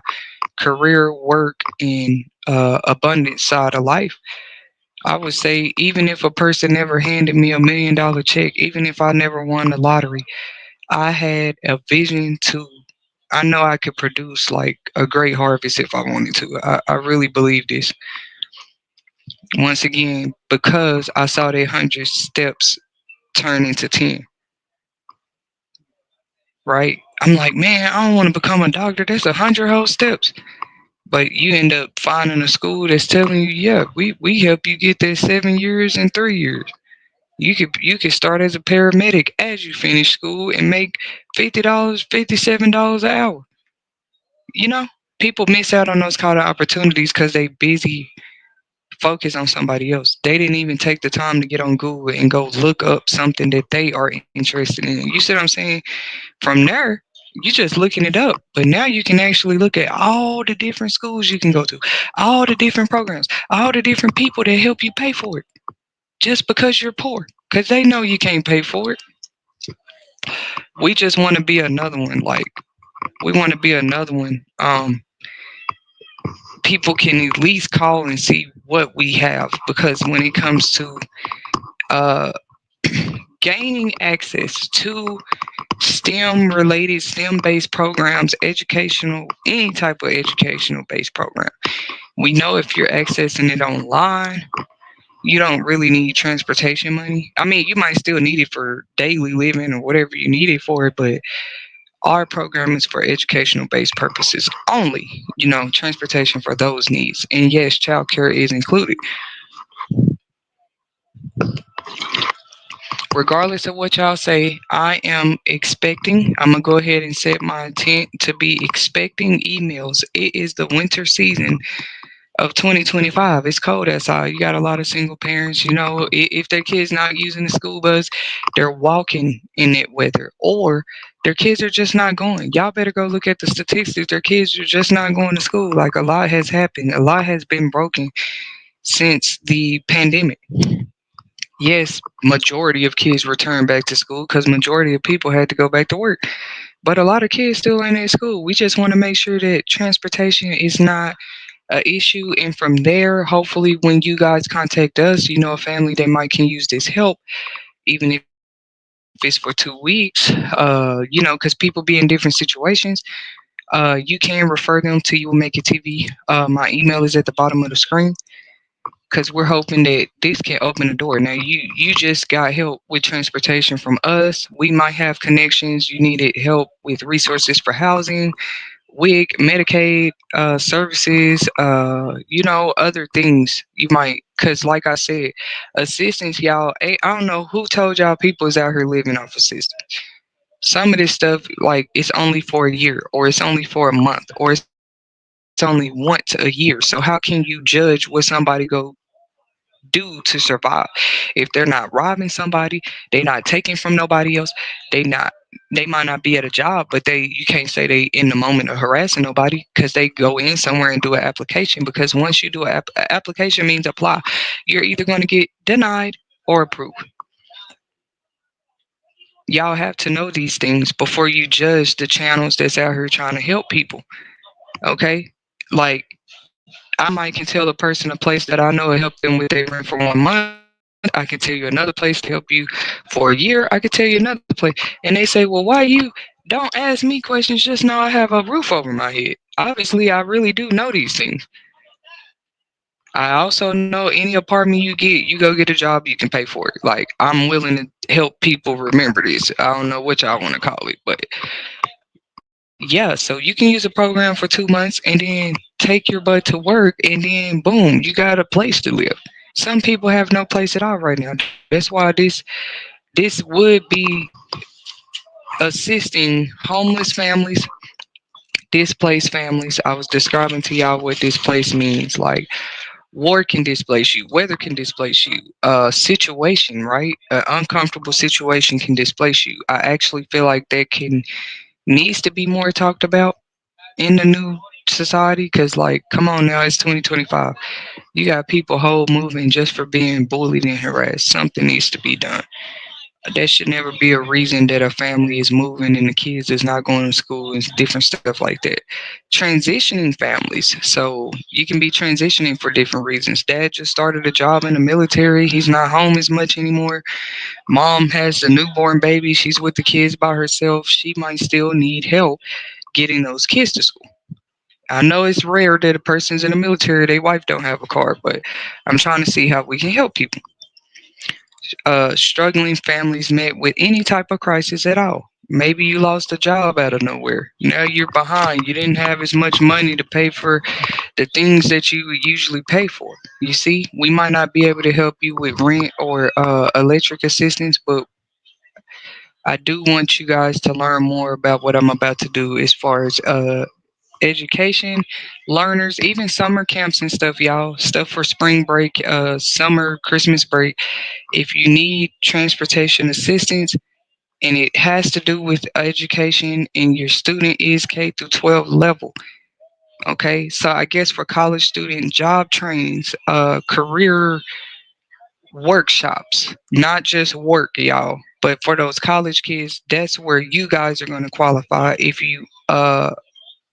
career, work, and abundant side of life. I would say even if a person never handed me $1 million check, even if I never won the lottery, I had a vision to. I know I could produce like a great harvest if I wanted to. I really believe this. Once again, because I saw that 100 steps turn into 10, right? I'm like, man, I don't want to become a doctor. That's 100 whole steps. But you end up finding a school that's telling you, yeah, we help you get there 7 years and 3 years. You could start as a paramedic as you finish school and make $50, $57 an hour. You know, people miss out on those kind of opportunities because they busy focus on somebody else. They didn't even take the time to get on Google and go look up something that they are interested in. You see what I'm saying? From there, you just looking it up. But now you can actually look at all the different schools you can go to, all the different programs, all the different people that help you pay for it just because you're poor. Because they know you can't pay for it. We just want to be another one. Like, we want to be another one. People can at least call and see what we have, because when it comes to uh, gaining access to STEM based programs, educational, any type of educational based program, we know if you're accessing it online, you don't really need transportation money. I mean, you might still need it for daily living or whatever you need it for, but our program is for educational based purposes only, transportation for those needs. And yes, childcare is included. Regardless of what y'all say, I'm going to go ahead and set my intent to be expecting emails. It is the winter season of 2025. It's cold outside. You got a lot of single parents, if their kids not using the school bus, they're walking in that weather, or their kids are just not going. Y'all better go look at the statistics. Their kids are just not going to school. Like, a lot has happened. A lot has been broken since the pandemic. Yes, majority of kids return back to school because majority of people had to go back to work. But a lot of kids still ain't at school. We just want to make sure that transportation is not an issue. And from there, hopefully, when you guys contact us, a family that might can use this help, even if it's for 2 weeks, because people be in different situations. You can refer them to You Will Make It TV. My email is at the bottom of the screen, because we're hoping that this can open the door. Now, you just got help with transportation from us. We might have connections. You needed help with resources for housing, WIC, Medicaid services, other things you might, because like I said, assistance, y'all, I don't know who told y'all people is out here living off assistance. Some of this stuff, like, it's only for a year, or it's only for a month, or it's only once a year. So how can you judge what somebody go do to survive? If they're not robbing somebody, they not taking from nobody else, they not they might not be at a job, but you can't say they in the moment of harassing nobody, because they go in somewhere and do an application. Because once you do an application means apply, you're either going to get denied or approved. Y'all have to know these things before you judge the channels that's out here trying to help people. Okay, like, I might can tell a person a place that I know will help them with their rent for 1 month. I can tell you another place to help you for a year. I could tell you another place. And they say, well, why you don't ask me questions? Just know I have a roof over my head. Obviously, I really do know these things. I also know any apartment you get, you go get a job, you can pay for it. Like, I'm willing to help people remember this. I don't know what y'all want to call it, but yeah, so you can use a program for 2 months and then take your butt to work, and then boom, you got a place to live. Some people have no place at all right now. That's why this would be assisting homeless families, displaced families. I was describing to y'all what displaced means. Like, war can displace you, weather can displace you, situation, right? An uncomfortable situation can displace you. I actually feel like that can needs to be more talked about in the new society, because like, come on now, it's 2025. You got people whole moving just for being bullied and harassed. Something needs to be done. That should never be a reason that a family is moving and the kids is not going to school and different stuff like that. Transitioning families. So you can be transitioning for different reasons. Dad just started a job in the military. He's not home as much anymore. Mom has a newborn baby. She's with the kids by herself. She might still need help getting those kids to school. I know it's rare that a person's in the military, their wife don't have a car, but I'm trying to see how we can help people. Struggling families met with any type of crisis at all. Maybe you lost a job out of nowhere. Now you're behind. You didn't have as much money to pay for the things that you would usually pay for. You see, we might not be able to help you with rent or electric assistance, but I do want you guys to learn more about what I'm about to do as far as education, learners, even summer camps and stuff, y'all. Stuff for spring break, summer, Christmas break. If you need transportation assistance and it has to do with education and your student is K through 12 level, okay? So I guess for college student job trainings, career workshops, not just work, y'all. But for those college kids, that's where you guys are going to qualify if you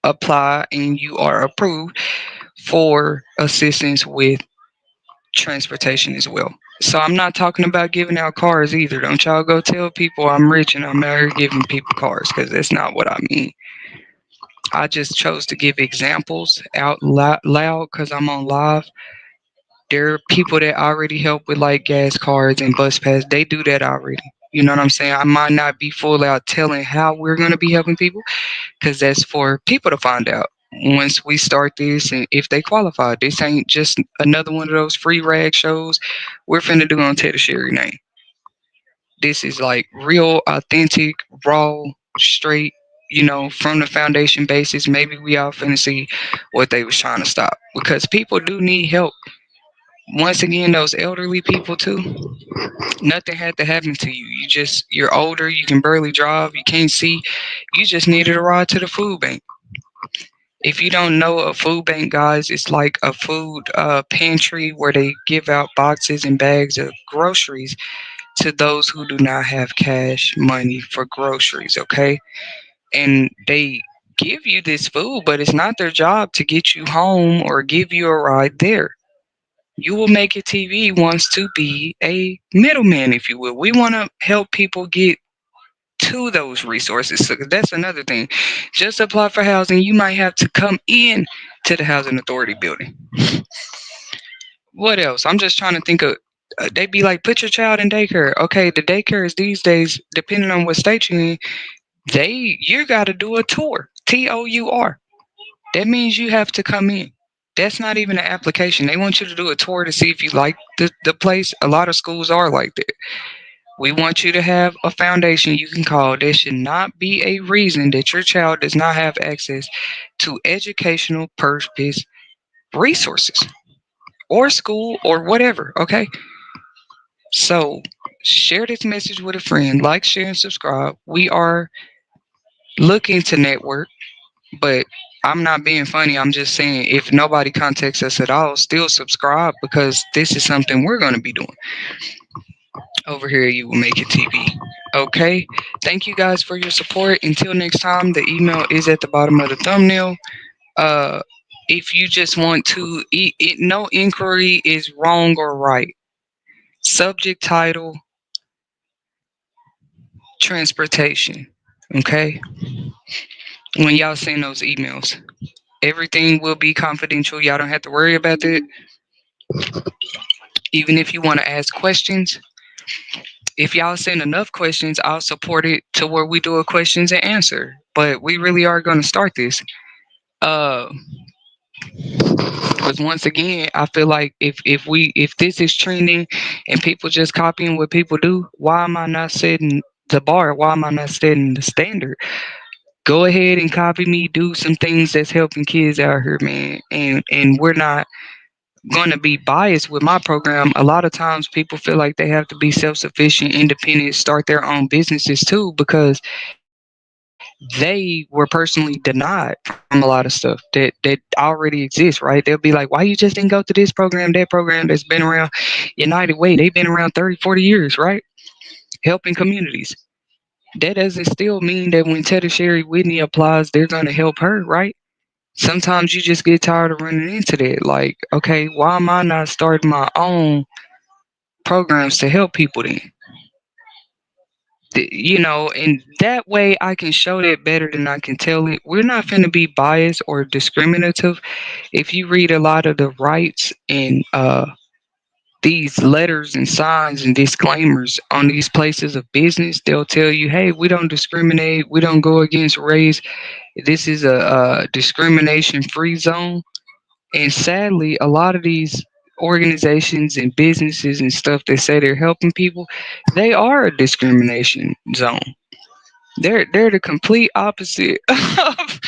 apply and you are approved for assistance with transportation as well. So I'm not talking about giving out cars either. Don't y'all go tell people I'm rich and I'm out here giving people cars, because that's not what I mean. I just chose to give examples out loud because I'm on live. There are people that already help with like gas cards and bus pass. They do that already. You know what I'm saying? I might not be full out telling how we're going to be helping people, because that's for people to find out once we start this and if they qualify. This ain't just another one of those free rag shows we're finna do on Tetasheri name. This is like real, authentic, raw, straight, from the foundation basis. Maybe we all finna see what they was trying to stop, because people do need help. Once again, those elderly people too. Nothing had to happen to you. You're older, you can barely drive, you can't see. You just needed a ride to the food bank. If you don't know, a food bank, guys, it's like a food pantry where they give out boxes and bags of groceries to those who do not have cash money for groceries, okay? And they give you this food, but it's not their job to get you home or give you a ride there. You will Make It TV wants to be a middleman, if you will. We want to help people get to those resources. So that's another thing. Just apply for housing. You might have to come in to the housing authority building. What else? I'm just trying to think of. They be like, put your child in daycare. Okay, the daycares these days, depending on what state you're in, you got to do a tour. TOUR. That means you have to come in. That's not even an application. They want you to do a tour to see if you like the place. A lot of schools are like that. We want you to have a foundation you can call. There should not be a reason that your child does not have access to educational purpose resources or school or whatever. Okay. So share this message with a friend. Like, share, and subscribe. We are looking to network, but I'm not being funny. I'm just saying, if nobody contacts us at all, still subscribe, because this is something we're going to be doing over here. You Will Make It TV. Okay. Thank you guys for your support. Until next time, the email is at the bottom of the thumbnail. Uh, if you just want to, no inquiry is wrong or right. Subject title, transportation. Okay. When y'all send those emails, everything will be confidential. Y'all don't have to worry about that. Even if you want to ask questions, if y'all send enough questions, I'll support it to where we do a questions and answer. But we really are going to start this. Uh, because once again, I feel like if this is trending and people just copying what people do, why am I not setting the bar? Why am I not setting the standard? Go ahead and copy me. Do some things that's helping kids out here, man. And we're not going to be biased with my program. A lot of times people feel like they have to be self-sufficient, independent, start their own businesses too, because they were personally denied from a lot of stuff that already exists, right? They'll be like, why you just didn't go to this program, that program that's been around? United Way, they've been around 30, 40 years, right? Helping communities. That doesn't still mean that when Tetasheri Whitney applies, they're going to help her, right? Sometimes you just get tired of running into that. Like, okay, why am I not starting my own programs to help people then? And that way I can show that better than I can tell it. We're not going to be biased or discriminative. If you read a lot of the rights and these letters and signs and disclaimers on these places of business, they'll tell you, hey, we don't discriminate, we don't go against race. This is a discrimination free zone. And sadly, a lot of these organizations and businesses and stuff that say they're helping people, they are a discrimination zone. They're the complete opposite of.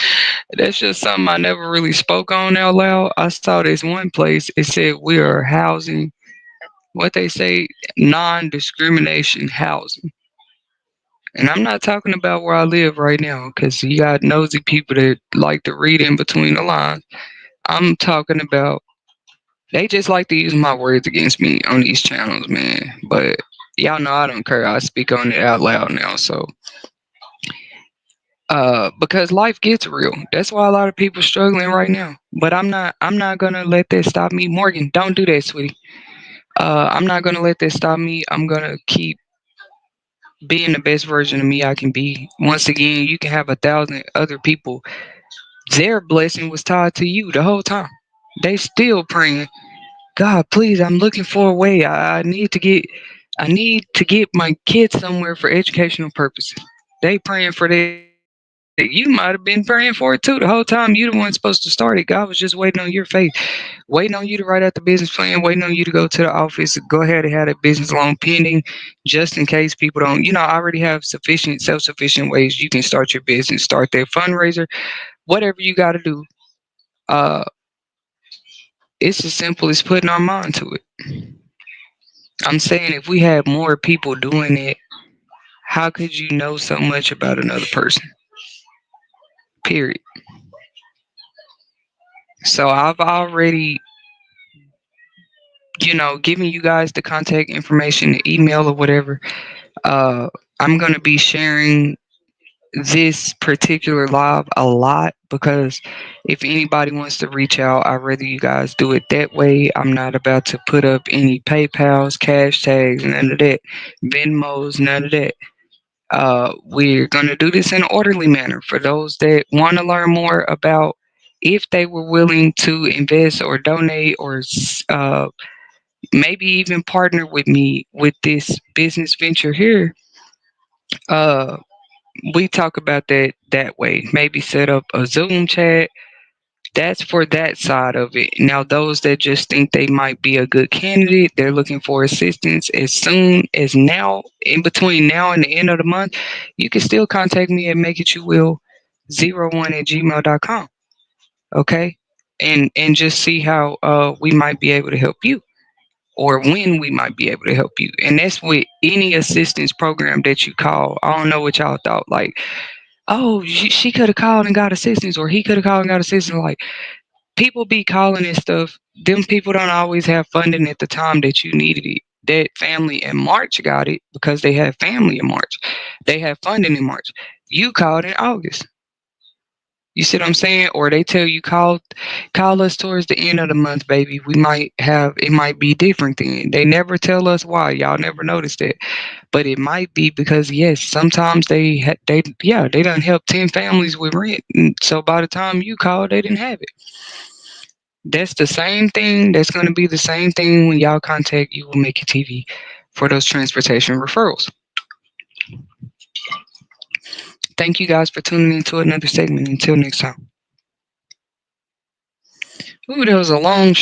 That's just something I never really spoke on out loud. I saw this one place. It said we are housing, what they say, non-discrimination housing. And I'm not talking about where I live right now, because you got nosy people that like to read in between the lines. I'm talking about, they just like to use my words against me on these channels, man. But y'all know I don't care. I speak on it out loud now. So because life gets real. That's why a lot of people struggling right now. But I'm not gonna let that stop me. Morgan, don't do that, sweetie. I'm not gonna let that stop me. I'm gonna keep being the best version of me I can be. Once again, you can have 1,000 other people. Their blessing was tied to you the whole time. They still praying, God, please, I'm looking for a way. I need to get my kids somewhere for educational purposes. They praying for that. You might have been praying for it too the whole time. You the one supposed to start it. God was just waiting on your faith, waiting on you to write out the business plan, waiting on you to go to the office, go ahead and have that business loan pending, just in case people don't. I already have sufficient, self-sufficient ways you can start your business, start that fundraiser, whatever you got to do. Uh, it's as simple as putting our mind to it. I'm saying if we had more people doing it, how could you know so much about another person? Period. So I've already, given you guys the contact information, the email or whatever. Uh, I'm gonna be sharing this particular live a lot because if anybody wants to reach out, I'd rather you guys do it that way. I'm not about to put up any PayPal's, cash tags, none of that, Venmos, none of that. We're going to do this in an orderly manner for those that want to learn more about if they were willing to invest or donate or maybe even partner with me with this business venture here. Uh, we talk about that way. Maybe set up a Zoom chat. That's for that side of it. Now, those that just think they might be a good candidate, they're looking for assistance as soon as now, in between now and the end of the month, you can still contact me at makeityouville01@gmail.com. Okay. And just see how we might be able to help you or when we might be able to help you. And that's with any assistance program that you call. I don't know what y'all thought. Like, oh, she could have called and got assistance, or he could have called and got assistance. Like, people be calling and stuff. Them people don't always have funding at the time that you needed it. That family in March got it because they had family in March. They had funding in March. You called in August. You see what I'm saying? Or they tell you call us towards the end of the month, baby. We might have it might be different then. They never tell us why. Y'all never noticed that. But it might be because yes, sometimes they done help 10 families with rent. And so by the time you called, they didn't have it. That's the same thing. That's going to be the same thing when y'all contact You Will Make It TV for those transportation referrals. Thank you guys for tuning in to another segment. Until next time. Ooh, that was a long